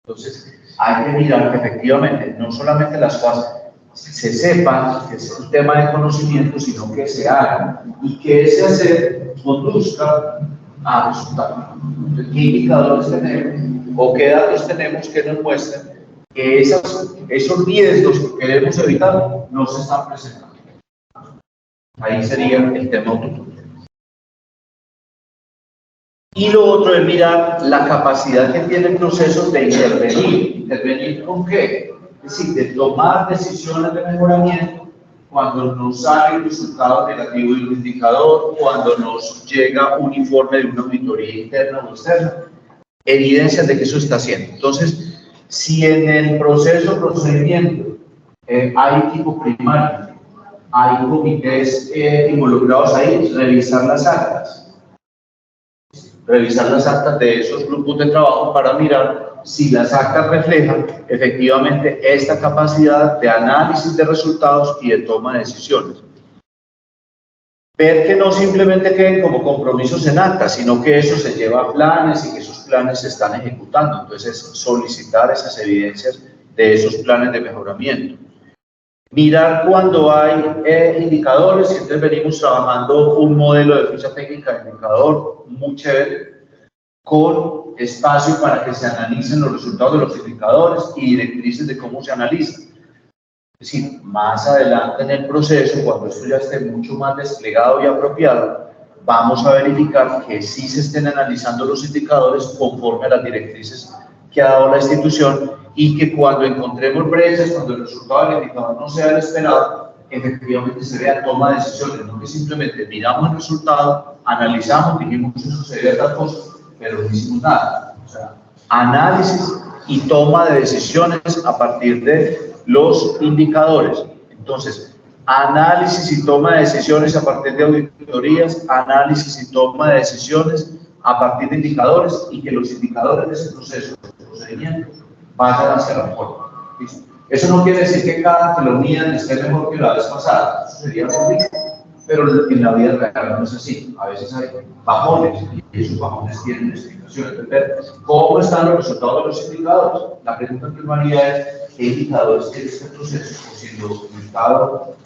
Entonces, hay que mirar que efectivamente no solamente las cosas se sepan, que es un tema de conocimiento, sino que se hagan y que ese hacer conduzca a resultados. ¿Qué indicadores tenemos o qué datos tenemos que nos muestran que esos riesgos que queremos evitar no se están presentando? Ahí sería el tema autotutela. Y lo otro es mirar la capacidad que tiene el proceso de intervenir. ¿Intervenir con qué? Es decir, de tomar decisiones de mejoramiento cuando nos sale un resultado negativo de un indicador, cuando nos llega un informe de una auditoría interna o externa, evidencias de que eso está haciendo. Entonces, si en el procedimiento hay equipo primario, hay comités involucrados ahí, revisar las actas de esos grupos de trabajo para mirar si las actas reflejan efectivamente esta capacidad de análisis de resultados y de toma de decisiones. Ver que no simplemente queden como compromisos en actas, sino que eso se lleva a planes y que esos planes se están ejecutando. Entonces, solicitar esas evidencias de esos planes de mejoramiento. Mirar cuando hay indicadores, entonces venimos trabajando un modelo de ficha técnica de indicador muy chévere, con espacio para que se analicen los resultados de los indicadores y directrices de cómo se analizan. Es decir, más adelante en el proceso, cuando esto ya esté mucho más desplegado y apropiado, vamos a verificar que sí se estén analizando los indicadores conforme a las directrices que ha dado la institución y que cuando encontremos brechas, cuando el resultado del indicador no sea el esperado, efectivamente se vea toma de decisiones, no que simplemente miramos el resultado, analizamos, dijimos eso se debe a tal cosa, pero no hicimos nada. O sea, análisis y toma de decisiones a partir de los indicadores. Entonces, análisis y toma de decisiones a partir de auditorías, análisis y toma de decisiones a partir de indicadores y que los indicadores de ese proceso, de procedimiento, vayan hacia la forma. ¿Listo? Eso no quiere decir que cada que lo midan esté mejor que la vez pasada, eso sería muy rico, pero en la vida real no es así. A veces hay bajones y esos bajones tienen explicaciones. Ver cómo están los resultados de los indicadores. La pregunta que uno haría es: ¿qué indicadores tiene este proceso? O si los indicadores,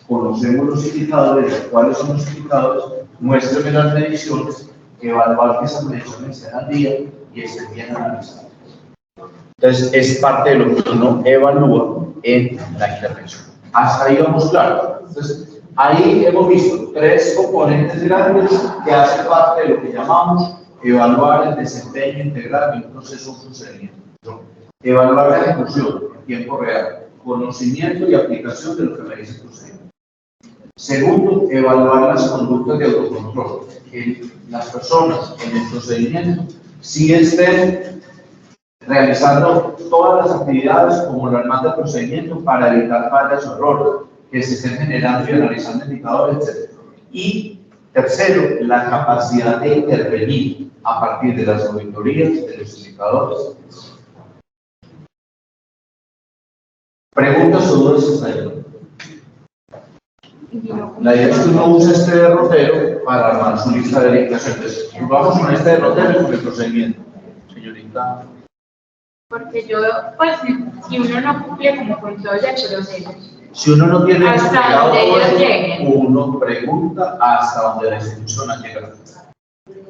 conocemos los indicadores, cuáles son los indicadores, muéstrame las mediciones, evaluar que esas mediciones estén al día y estén bien analizadas. Entonces, es parte de lo que uno evalúa en la intervención. Hasta ahí vamos claro. Entonces, ahí hemos visto 3 componentes grandes que hacen parte de lo que llamamos evaluar el desempeño integral de un proceso o procedimiento. Evaluar la ejecución en tiempo real, conocimiento y aplicación de lo que me dice el procedimiento. Segundo, evaluar las conductas de autocontrol, que las personas en el procedimiento sí estén realizando todas las actividades como lo manda el procedimiento para evitar fallas o errores, que se estén generando y analizando indicadores, etc. Y tercero, la capacidad de intervenir a partir de las auditorías, de los indicadores. ¿Preguntas o dudas hasta ahí? La idea es que uno use este derrotero para armar su lista de indicaciones. Entonces, vamos con este derrotero con el procedimiento. Señorita. Porque yo, pues, si uno no cumple como con todos los procesos, si uno no tiene hasta donde ellos lleguen, uno pregunta hasta donde la institución ha llegado.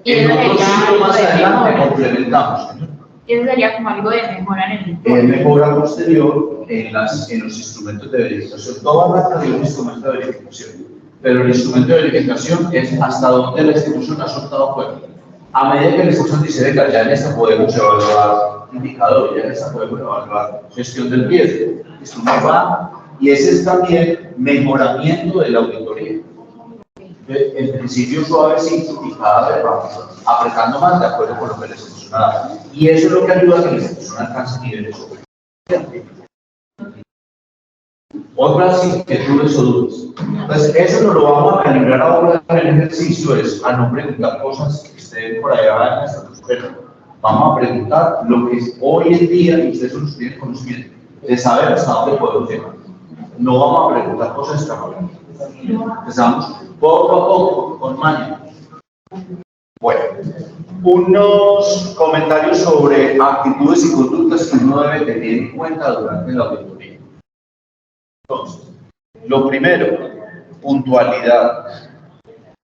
Y eso sería más adelante complementamos. Y eso sería como algo de mejora en el informe. Mejora posterior en los instrumentos de verificación. Toda rata tiene un instrumento de verificación, pero el instrumento de verificación es hasta donde la institución ha soltado fuera. A medida que la institución dice, venga, ya en esta podemos evaluar indicadores, ya en esta podemos evaluar gestión del riesgo. Esto no va, y ese es también mejoramiento de la auditoría. En principio suavecito y cada vez vamos apretando más de acuerdo con lo que la institución ha dado. Y eso es lo que ayuda a que la institución alcance niveles superiores. Otras inquietudes o dudas. Entonces, eso no lo vamos a calibrar ahora en el ejercicio, es a no preguntar cosas que estén por allá en esta pero vamos a preguntar lo que es hoy en día, y ustedes solo tienen conocimiento, de saber hasta dónde podemos llegar. No vamos a preguntar cosas extravagantes. Empezamos poco a poco, con maña. Bueno, unos comentarios sobre actitudes y conductas que uno debe tener en cuenta durante la auditoría. Entonces, lo primero, puntualidad.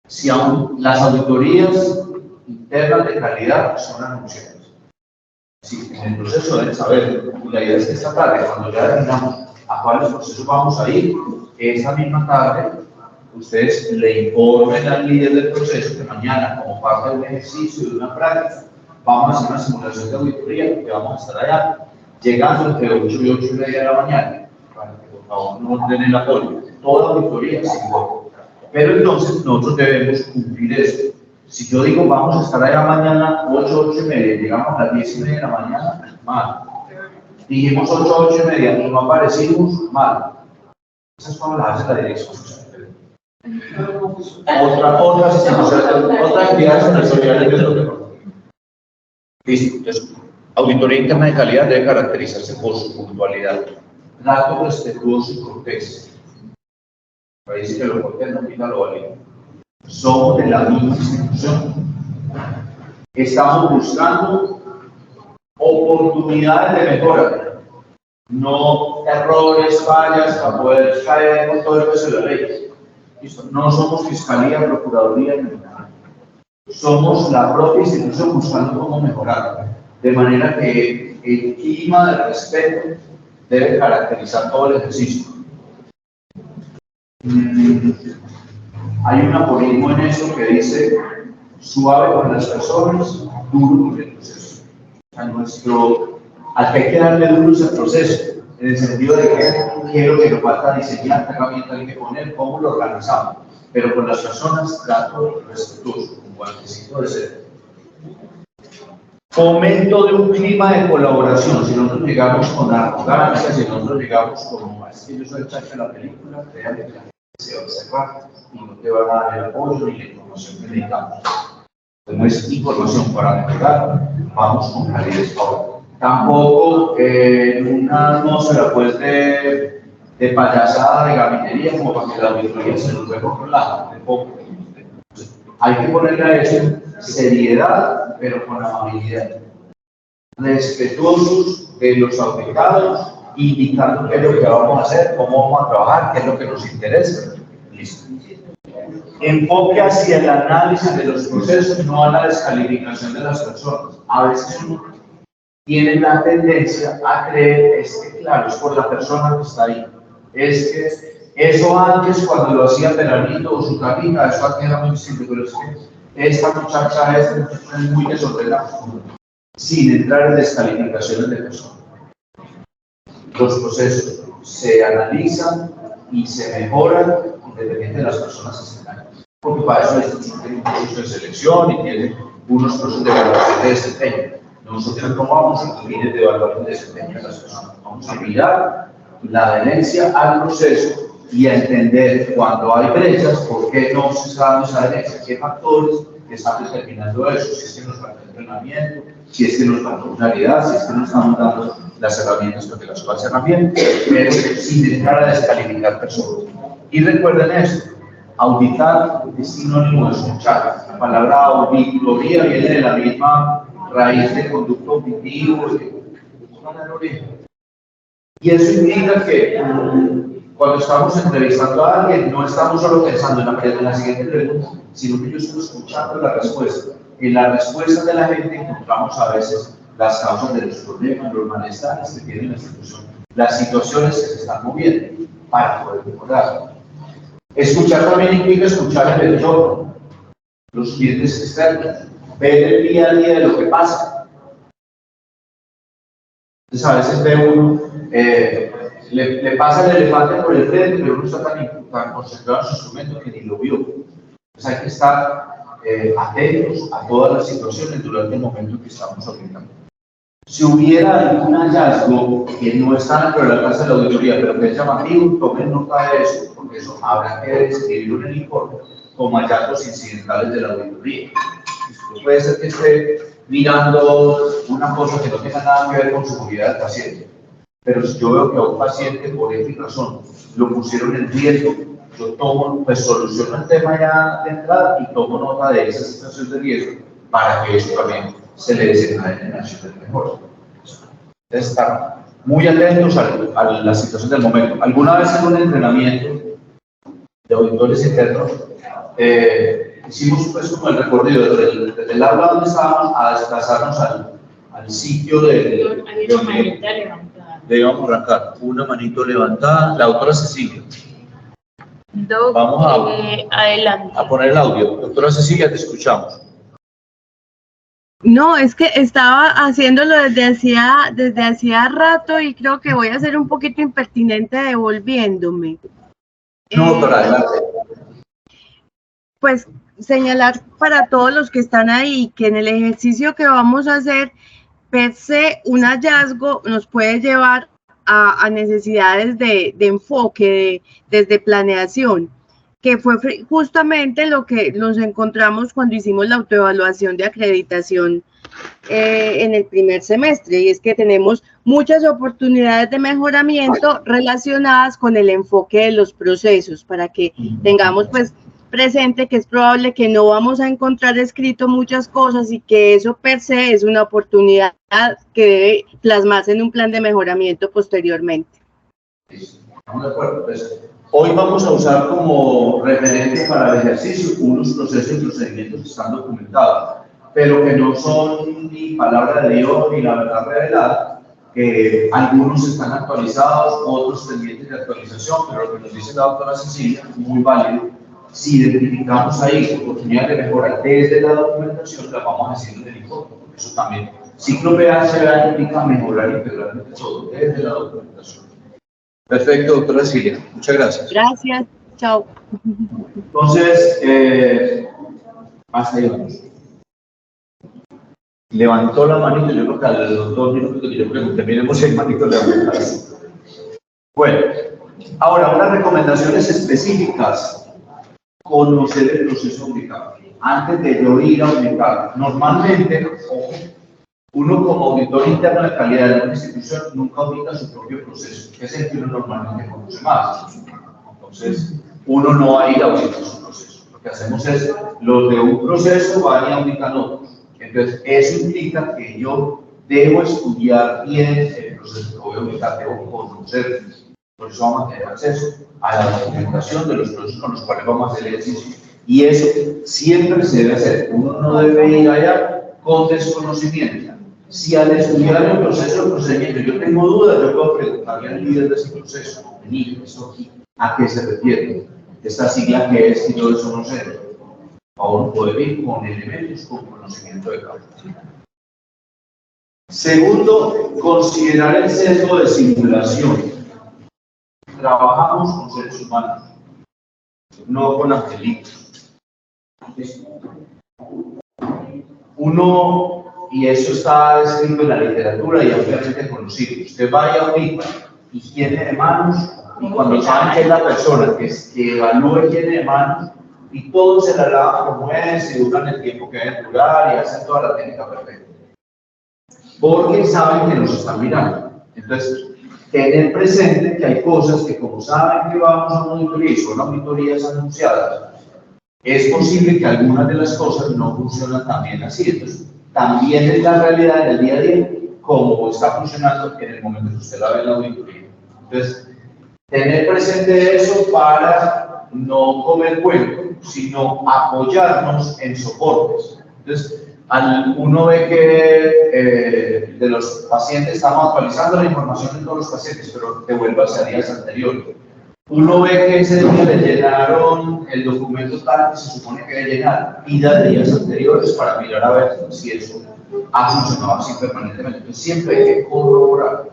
Si aún las auditorías internas de calidad son anunciadas. Sí, en el proceso deben saber, la idea es que esta tarde, cuando ya definamos a cuáles procesos vamos a ir, esa misma tarde, ustedes le informen al líder del proceso que mañana, como parte de un ejercicio, de una práctica, vamos a hacer una simulación de auditoría, que vamos a estar allá, llegando entre 8 y 8 y media de la mañana, para que por favor no nos den el apoyo. Toda auditoría sin voto. Pero entonces nosotros debemos cumplir eso. Si yo digo vamos a estar allá mañana 8, 8 y media, llegamos a las 10 y media de la mañana, mal. Dijimos 8, 8 y media y no aparecimos, mal. Esas son las hace la dirección. Otra actividad sensorial es lo que pasa. Listo. Entonces, auditoría interna de calidad debe caracterizarse por su puntualidad, trato respetuoso y cortés. Parece que lo cortés no quita lo valiente. Somos de la misma institución. Estamos buscando oportunidades de mejora, no errores, fallas, para poder caer con todo el peso de la ley. ¿Listo? No somos fiscalía, procuraduría, ni nada. Somos la propia institución buscando cómo mejorar. De manera que el clima de respeto debe caracterizar todo el ejercicio. Hay un aforismo en eso que dice suave con las personas, duro con el proceso. Al que hay que darle duro es el proceso, en el sentido de que lo que nos falta diseñar, qué herramienta hay que poner, cómo lo organizamos. Pero con las personas trato respetuoso, con guantecito de ser. Fomento de un clima de colaboración. Si nosotros llegamos con arrogancia, si nosotros llegamos como es que yo soy el chacho de la película, créanme que la gente se va a observar y no te van a dar el apoyo ni la información que necesitamos. Entonces, no es información para mejorar, vamos con calidez ahora. Tampoco una atmósfera pues de payasada, de gabinería, como para que la auditoría se nos vea controlada, de poco. Hay que ponerle a eso seriedad, pero con amabilidad. Respetuosos de los auditados, indicando qué es lo que vamos a hacer, cómo vamos a trabajar, qué es lo que nos interesa. Listo. Enfoque hacia el análisis de los procesos, no a la descalificación de las personas. A veces uno tiene la tendencia a creer, es que claro, es por la persona que está ahí. Es que eso antes, cuando lo hacía Peranito o su camina, eso antes era muy distinto, pero es que esta muchacha es muy desordenada, sin entrar en descalificaciones de personas. Los procesos se analizan y se mejoran independientemente de las personas que estén ahí. Porque para eso la institución tiene un proceso de selección y tiene unos procesos de evaluación de desempeño. Nosotros no vamos a fines de evaluación de desempeño de las personas. Vamos a mirar la adherencia al proceso y a entender cuando hay brechas, por qué no se está dando esa adherencia, qué factores están determinando eso, si es que nos falta entrenamiento, si es que nos falta claridad, si es que nos estamos dando las herramientas para que las cosas sean bien, pero sin entrar a descalificar personas. Y recuerden esto, auditar es sinónimo de escuchar. La palabra auditoría viene de la misma raíz de conducto auditivo, y eso indica que cuando estamos entrevistando a alguien, no estamos solo pensando en la siguiente pregunta, sino que yo estoy escuchando la respuesta. En la respuesta de la gente encontramos a veces las causas de los problemas, los malestares que tiene la institución, las situaciones que se están moviendo para poder mejorar. Escuchar también implica escuchar el entorno, los clientes externos, ver el día a día de lo que pasa. Entonces a veces ve uno, le pasa el elefante por el frente, pero uno está tan concentrado en su instrumento que ni lo vio. Entonces hay que estar atentos a todas las situaciones durante el momento que estamos auditando. Si hubiera algún hallazgo que no está dentro de la clase de la auditoría, pero que es llamativo, tomen nota de eso, porque eso habrá que describirlo en el informe como hallazgos incidentales de la auditoría. Puede ser que esté mirando una cosa que no tenga nada que ver con seguridad del paciente. Pero si yo veo que a un paciente por X razón lo pusieron en riesgo, yo tomo, pues soluciono el tema ya de entrada y tomo nota de esa situación de riesgo para que eso también se le desencadene en acciones mejores. Entonces, estar muy atentos a la situación del momento. Alguna vez en un entrenamiento de auditores internos, hicimos pues como el recorrido desde el aula donde estábamos a desplazarnos al sitio Hay una manita levantada. debíamos arrancar. Una manito levantada. La doctora Cecilia. Vamos Adelante. a poner el audio. Doctora Cecilia, te escuchamos. No, es que estaba haciéndolo desde hacía rato y creo que voy a ser un poquito impertinente devolviéndome. No, doctora, adelante. Pues señalar para todos los que están ahí que en el ejercicio que vamos a hacer, per se, un hallazgo nos puede llevar a necesidades de enfoque, desde planeación, que fue justamente lo que nos encontramos cuando hicimos la autoevaluación de acreditación en el primer semestre, y es que tenemos muchas oportunidades de mejoramiento relacionadas con el enfoque de los procesos, para que tengamos pues presente que es probable que no vamos a encontrar escrito muchas cosas y que eso per se es una oportunidad que debe plasmarse en un plan de mejoramiento posteriormente. Estamos de acuerdo. Entonces, hoy vamos a usar como referente para el ejercicio unos procesos y procedimientos que están documentados, pero que no son ni palabra de Dios ni la verdad revelada, que algunos están actualizados, otros pendientes de actualización, pero lo que nos dice la doctora Cecilia es muy válido. Si identificamos ahí oportunidades de mejora desde la documentación, las vamos haciendo en el informe, porque eso también, ciclo PHA implica mejorar integralmente todo desde la documentación. Perfecto, doctora Cecilia, muchas gracias. Gracias, chao. Entonces, hasta ahí vamos. Levantó la manito, yo creo que a los 2 minutos que yo pregunté, miremos si hay manito levantadas. Bueno, ahora unas recomendaciones específicas. Conocer el proceso auditado. Antes de yo ir a auditar, normalmente, uno como auditor interno de calidad de una institución nunca audita su propio proceso, que es el que uno normalmente conoce más. Entonces, uno no va a ir a auditar su proceso. Lo que hacemos es, los de un proceso van y auditan otros. Entonces, eso implica que yo debo estudiar bien el proceso que voy a auditar, debo conocerlo. Por eso vamos a tener acceso a la documentación de los procesos con los cuales vamos a hacer el ejercicio. Y eso siempre se debe hacer. Uno no debe ir allá con desconocimiento. Si al estudiar el proceso, el procedimiento, yo tengo dudas, yo puedo preguntarle al líder de ese proceso, esto aquí, ¿a qué se refiere? Esta sigla que es y todo eso no sé. Ahora puede ir con elementos con conocimiento de causa. Segundo, considerar el sesgo de simulación. Trabajamos con seres humanos, no con angelitos. Uno, y eso está escrito en la literatura y ampliamente conocido, usted va y audita higiene de manos, y cuando saben que es la persona que evalúa higiene de manos, y todos se la lavan como es, y duran el tiempo que deben durar, y hacen toda la técnica perfecta. Porque saben que nos están mirando. Entonces, tener presente que hay cosas que, como saben que vamos a una auditoría y son auditorías anunciadas, es posible que algunas de las cosas no funcionan tan bien así. Entonces, también es la realidad del día a día, como está funcionando en el momento que usted la ve en la auditoría. Entonces, tener presente eso para no comer cuento, sino apoyarnos en soportes. Entonces, uno ve que de los pacientes estamos actualizando la información de todos los pacientes, pero devuélvase a días anteriores. Uno ve que ese día le llenaron el documento tal que se supone que debe llenar, pida de días anteriores para mirar a ver si eso ha funcionado así permanentemente. Entonces siempre hay que corroborar.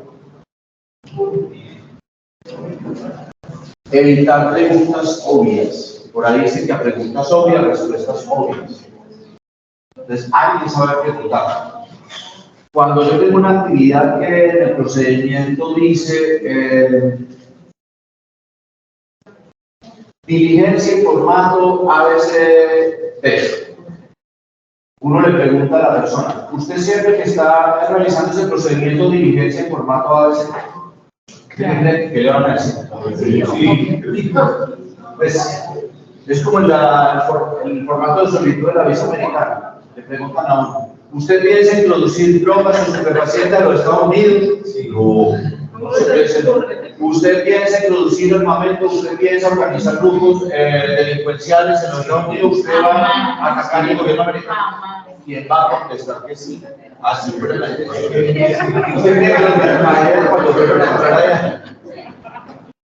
Evitar preguntas obvias. Por ahí dice que a preguntas obvias, respuestas obvias. Entonces, hay que saber preguntar. Cuando yo tengo una actividad que en el procedimiento dice diligencia en formato ABCD, uno le pregunta a la persona, ¿usted siempre que está realizando ese procedimiento de diligencia en formato ABCD? ¿Qué le van a decir? Sí. Pues es como el formato de solicitud de la visa americana. Le preguntan a uno, ¿usted piensa introducir drogas en estupefacientes a los Estados Unidos? Sí. No se piensa. ¿Usted piensa introducir armamento? ¿Usted piensa organizar grupos delincuenciales en los Estados Unidos? ¿Usted va a atacar el gobierno americano? ¿Quién va a contestar que sí? Así simplemente. Usted tiene que los cuando vuelvan a entrar allá.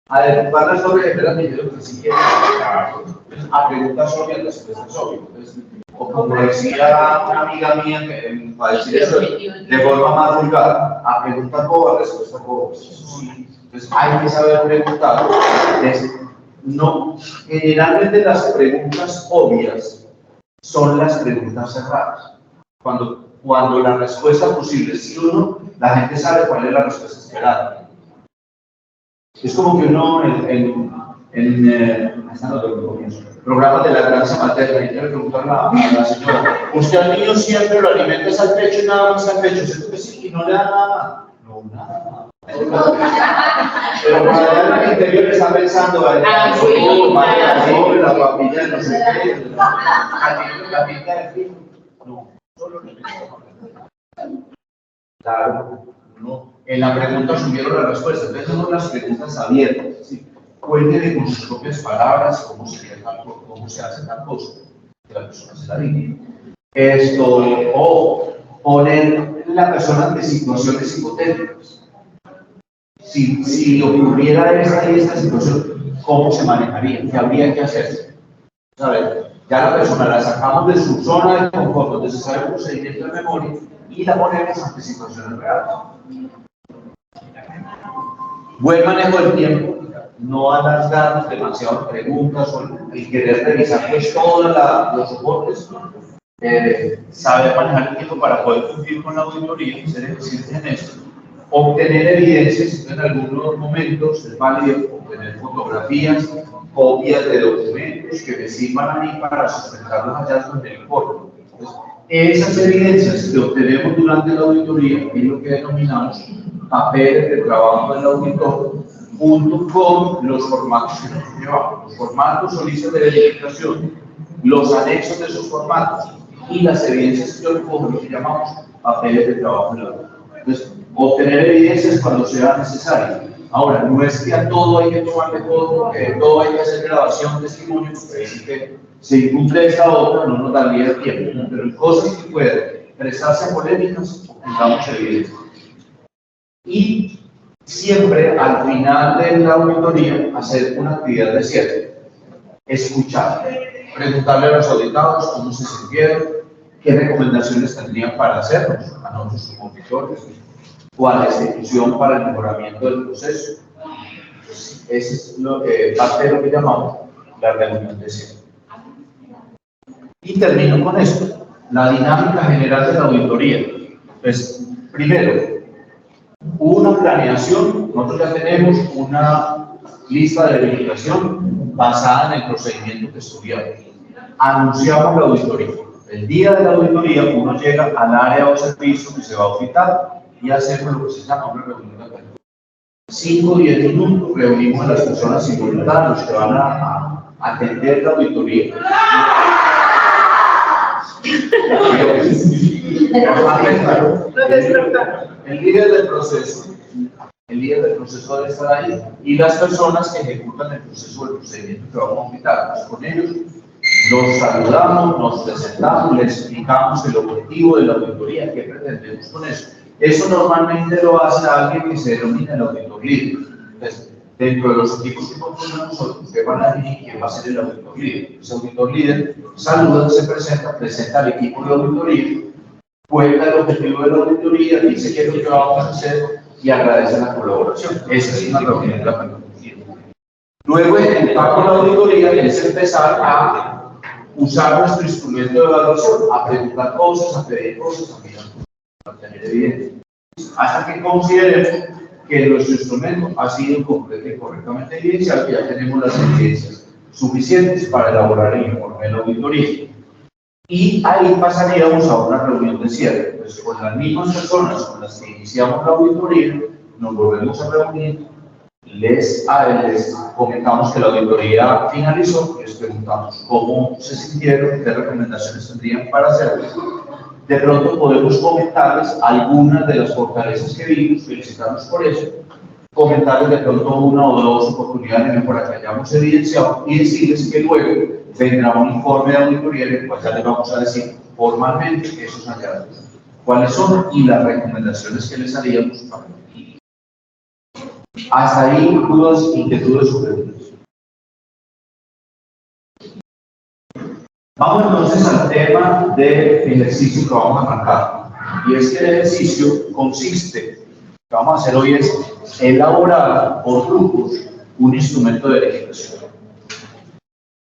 A desocupar las obras de la medida que si quieren a preguntas obvias, respuestas obvias. O como decía una amiga mía, que para decir eso de forma más vulgar, a preguntas bobas, respuestas bobas. Entonces hay que saber preguntar. No, generalmente las preguntas obvias son las preguntas cerradas. Cuando la respuesta posible es sí o no, la gente sabe cuál es la respuesta esperada. Es como que uno en programas de lactancia materna, y le preguntan a la señora, ¿usted al niño siempre lo alimenta al pecho y nada más al pecho? ¿Cierto que sí? ¿Y no le da nada? No, nada. Pero para allá en el interior está pensando, la papilla, no sé qué, la pinta de frío. No, solo le claro, no. En la pregunta asumieron la respuesta. Entonces son las preguntas abiertas. ¿Sí? Cuénteme con sus propias palabras cómo se hace tal cosa. Que la persona se la diga. O poner la persona ante situaciones hipotéticas. Si ocurriera esta situación, ¿cómo se manejaría? ¿Qué habría que hacer? ¿Sabes? Ya la persona la sacamos de su zona de confort, donde se sabe el procedimiento de memoria, y la ponemos ante situaciones reales. Buen manejo del tiempo, no alargarnos demasiadas preguntas o el querer revisar pues todos los soportes, saber manejar el tiempo para poder cumplir con la auditoría y ser eficientes en esto. Obtener evidencias, en algunos momentos es válido obtener fotografías, copias de documentos que me sirvan a mí para sustentar los hallazgos del informe. Esas evidencias que obtenemos durante la auditoría es lo que denominamos papeles de trabajo del auditor, junto con los formatos que nosotros llevamos, los formatos o listas de verificación, los anexos de esos formatos y las evidencias que yo recojo, lo que llamamos papeles de trabajo del auditor. Entonces, obtener evidencias cuando sea necesario. Ahora, no es que a todo hay que tomarle foto, todo hay que hacer grabación, testimonio, porque dice que si incumple esta otra no nos daría el tiempo, ¿no? Pero en cosas que pueden prestarse a polémicas, obtengamos evidencia. Y siempre al final de la auditoría hacer una actividad de cierre, escuchar, preguntarle a los auditados cómo se sintieron, qué recomendaciones tendrían para hacernos a nosotros como auditores, o a la institución para el mejoramiento del proceso. Ese es parte de lo que llamamos la reunión de cierre. Y termino con esto, la dinámica general de la auditoría. Pues, primero, una planeación, nosotros ya tenemos una lista de verificación basada en el procedimiento que estudiamos. Anunciamos la auditoría. El día de la auditoría uno llega al área o servicio que se va a auditar y hacemos lo que se llama una reunión de apertura. 5 o 10 minutos reunimos a las personas involucradas que van a atender la auditoría. El líder del proceso debe estar ahí y las personas que ejecutan el proceso del procedimiento que vamos a auditar. Pues con ellos nos saludamos, nos presentamos, les explicamos el objetivo de la auditoría, qué pretendemos con eso. Eso normalmente lo hace alguien que se denomina el auditor líder. Entonces, dentro de los equipos que conformamos nosotros, ustedes van a definir quién va a ser el auditor líder. Ese auditor líder saluda, se presenta al equipo de auditoría, cuenta el objetivo de la auditoría, dice qué es lo que vamos a hacer y agradece la colaboración. Esa es una reunión de la auditoría. Luego, el impacto de la auditoría es empezar a usar nuestro instrumento de evaluación, a preguntar cosas, a pedir cosas, a mirar cosas, a tener evidencia. Hasta que consideremos que nuestro instrumento ha sido correctamente evidenciado y ya tenemos las evidencias suficientes para elaborar el informe de la auditoría. Y ahí pasaríamos a una reunión de cierre. Pues con las mismas personas con las que iniciamos la auditoría, nos volvemos a reunir les comentamos que la auditoría finalizó, les preguntamos cómo se sintieron, qué recomendaciones tendrían para hacerlo. De pronto podemos comentarles algunas de las fortalezas que vimos, felicitarnos por eso, comentarles de pronto una o dos oportunidades de mejora que hayamos evidenciado y decirles que luego vendrá un informe de auditoría en el cual ya les vamos a decir formalmente esos hallazgos, cuáles son y las recomendaciones que les haríamos para aquí. Hasta ahí, dudas, inquietudes o preguntas. Vamos entonces al tema del ejercicio que vamos a marcar. Y es que el ejercicio consiste, lo que vamos a hacer hoy es elaborar por grupos un instrumento de verificación.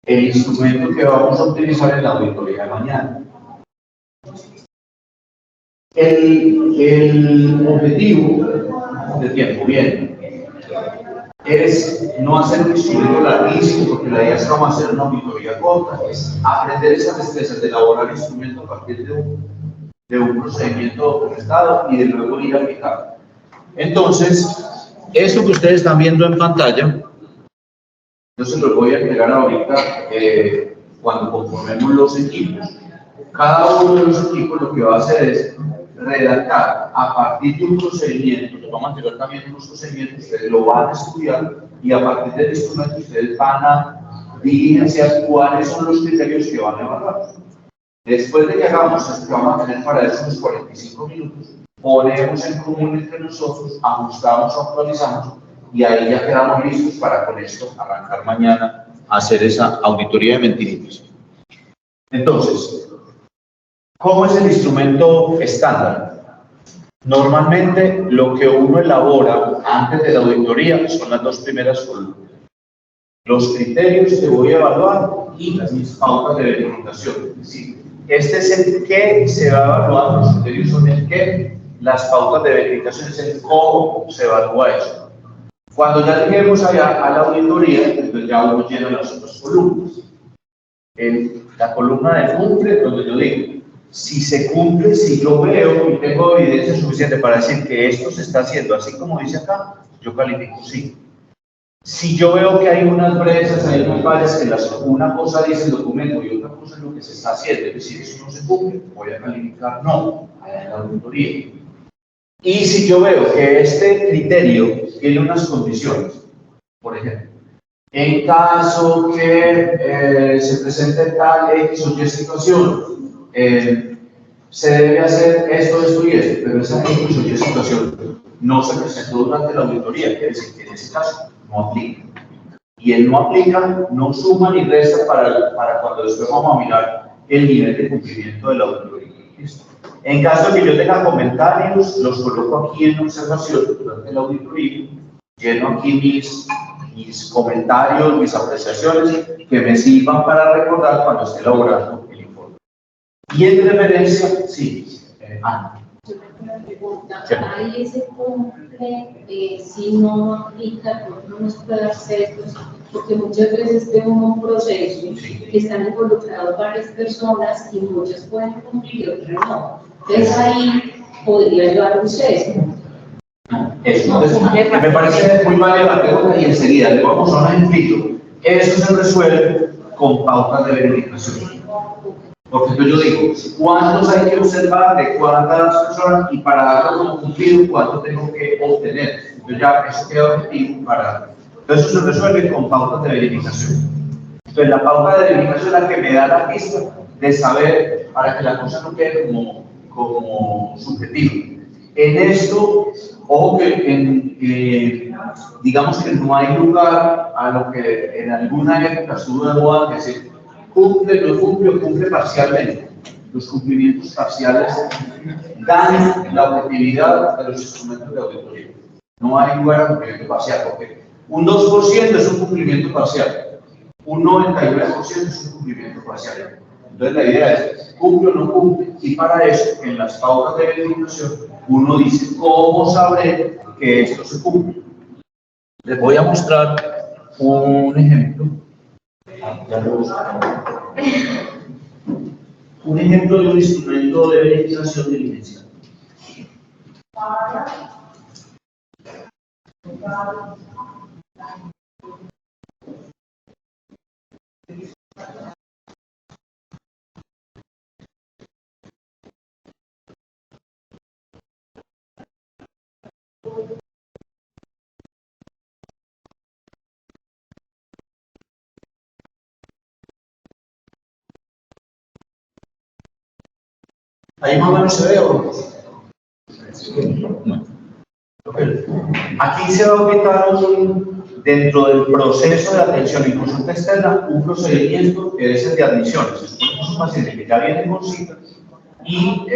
El instrumento que vamos a utilizar en la auditoría de mañana. El objetivo de tiempo, bien, es no hacer un instrumento larguísimo, porque la idea es que vamos a hacer una auditoría corta, es aprender esas destrezas de elaborar instrumentos a partir de un procedimiento documentado y de luego ir aplicando. Entonces, esto que ustedes están viendo en pantalla, yo se los voy a entregar ahorita cuando conformemos los equipos. Cada uno de los equipos lo que va a hacer es redactar a partir de un procedimiento, les vamos a entregar también unos procedimientos, ustedes lo van a estudiar y a partir del instrumento ustedes van a diligenciar cuáles son los criterios que van a evaluar. Después de que hagamos esto que vamos a tener para eso unos 45 minutos, ponemos en común entre nosotros, ajustamos, actualizamos y ahí ya quedamos listos para con esto arrancar mañana a hacer esa auditoría de mentiritas. Entonces, ¿cómo es el instrumento estándar? Normalmente lo que uno elabora antes de la auditoría son las dos primeras columnas. Los criterios que voy a evaluar y las mis pautas de verificación. Es decir, este es el qué se va a evaluar, los criterios son el qué, las pautas de verificación es el cómo se evalúa eso. Cuando ya lleguemos allá a la auditoría, entonces ya uno llena las otras columnas. La columna de cumple, donde yo digo, si se cumple, si yo veo y tengo evidencia suficiente para decir que esto se está haciendo así como dice acá, yo califico sí. Si yo veo que hay unas brechas, hay unas fallas, que una cosa dice el documento y otra cosa es lo que se está haciendo, es decir, eso no se cumple, voy a calificar no, allá en la auditoría. Y si yo veo que este criterio tiene unas condiciones, por ejemplo, en caso que se presente tal X o Y situación, se debe hacer esto, esto y esto, pero esa X o Y situación no se presentó durante la auditoría, quiere decir que en ese caso no aplica. Y el no aplica no suma ni resta para cuando después vamos a mirar el nivel de cumplimiento de la auditoría. ¿Listo? En caso de que yo tenga comentarios, los coloco aquí en observación durante la auditoría, lleno aquí mis comentarios, mis apreciaciones, que me sirvan para recordar cuando esté elaborando el informe. Y en referencia, sí, Ana. Una pregunta, ahí se cumple si no aplica, no nos puede hacer, porque muchas veces tenemos un proceso que están involucrados varias personas y muchas pueden cumplir y otras no. Entonces ahí podría ayudar a ustedes. Eso me parece muy válida la pregunta y enseguida le vamos a un ejemplo. Eso se resuelve con pautas de verificación. Porque entonces yo digo, ¿cuántos hay que observar de cuántas personas y para darlo como cumplido cuánto tengo que obtener? Entonces ya eso queda objetivo para... Entonces eso se resuelve con pautas de verificación. Entonces la pauta de verificación es la que me da la pista de saber para que la cosa no quede como subjetiva. En esto, ojo que digamos que no hay lugar a lo que en alguna época estuvo de moda que decir cumple, no cumple o cumple parcialmente. Los cumplimientos parciales dan la objetividad de los instrumentos de auditoría. No hay lugar a cumplimiento parcial, porque un 2% es un cumplimiento parcial, un 99% es un cumplimiento parcial. Entonces la idea es, cumple o no cumple, y para eso, en las pautas de verificación, uno dice, ¿cómo sabré que esto se cumple? Les voy a mostrar un ejemplo. Un ejemplo de un instrumento de verificación diligencial. Ahí más o menos se ve o no. Aquí se va a ubicar dentro del proceso de atención y consulta externa un procedimiento que es el de admisiones. Se supone que es un paciente que ya viene con cita y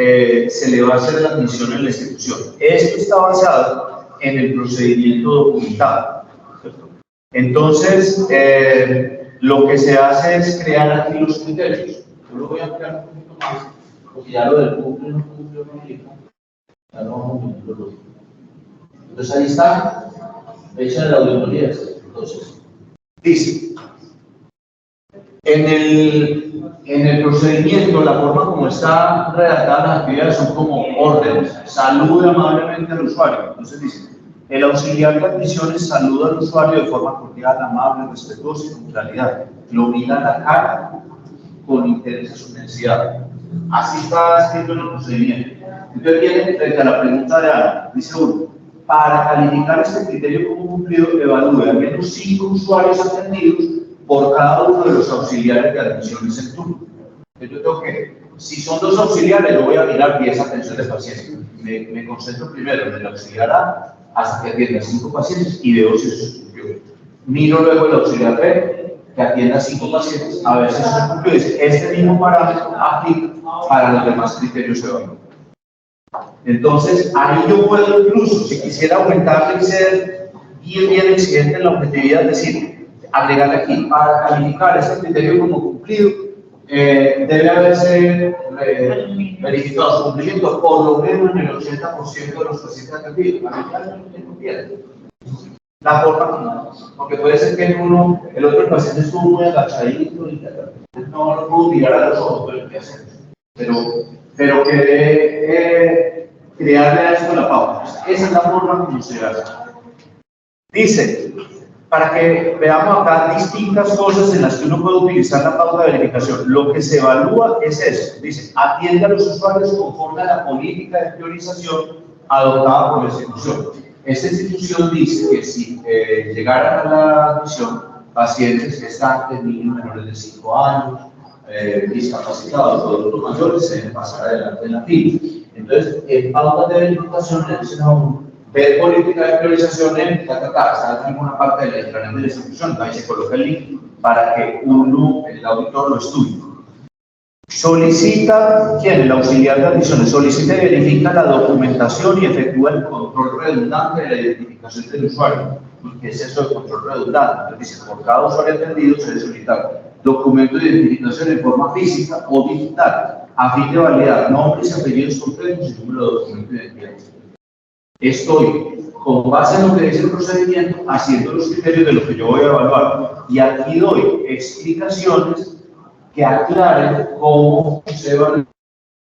se le va a hacer la admisión en la institución. Esto está basado en el procedimiento documentado, ¿cierto? Entonces, lo que se hace es crear aquí los criterios. Yo lo voy a crear un poquito más, porque ya lo del cumple, no cumple, no aplica. Ya no vamos a meterlo todo. Entonces ahí está, fecha de la auditoría. Entonces, dice, en el procedimiento, la forma como está redactada las actividades son como órdenes. Salude amablemente al usuario. Entonces dice, el auxiliar de admisiones saluda al usuario de forma cordial, amable, respetuosa y con claridad. Lo mira a la cara con interés a su necesidad. Así está escrito en el procedimiento. Entonces viene frente a la pregunta de Ana, dice uno, para calificar este criterio como cumplido, evalúe al menos 5 usuarios atendidos por cada uno de los auxiliares de admisiones en turno. Entonces yo tengo que, si son 2 auxiliares, yo voy a mirar 10 atenciones de pacientes. Me concentro primero en el auxiliar A hasta que atienda 5 pacientes y veo si eso se cumplió. Miro luego el auxiliar B, que atienda 5 pacientes, a ver si eso se cumplió. Dice, este mismo parámetro aplica para los demás criterios evaluados. Entonces, ahí yo puedo incluso, si quisiera aumentarle y ser bien exigente en la objetividad, es decir, agregarle aquí, para calificar este criterio como cumplido, debe haberse verificado su cumplimiento por lo menos en el 80% de los pacientes atendidos. La forma, porque puede ser que el otro paciente estuvo muy agachadito y no lo pudo mirar a los ojos, pero que crearle a esto la pauta. Esa es la forma como se hace. Dice, para que veamos acá distintas cosas en las que uno puede utilizar la pauta de verificación. Lo que se evalúa es eso. Dice, atiende a los usuarios conforme a la política de priorización adoptada por la institución. Esta institución dice que si llegaran a la admisión pacientes gestantes, niños menores de 5 años, discapacitados o adultos mayores, se deben pasar adelante en la fila. Entonces, en pautas de verificación le dicen a uno, ver política de priorización en está en una parte de la intranet de la institución, ahí se coloca el link para que uno, el auditor, lo estudie. Solicita, ¿quién? El auxiliar de admisiones, solicita y verifica la documentación y efectúa el control redundante de la identificación del usuario. ¿Qué es eso de control redundante? Entonces dice, por cada usuario atendido se debe solicitar documento de identificación en forma física o digital, a fin de validar nombres y apellidos completos y número de documento de identidad. Estoy, con base en lo que dice el procedimiento, haciendo los criterios de lo que yo voy a evaluar. Y aquí doy explicaciones que aclaren cómo se evalúa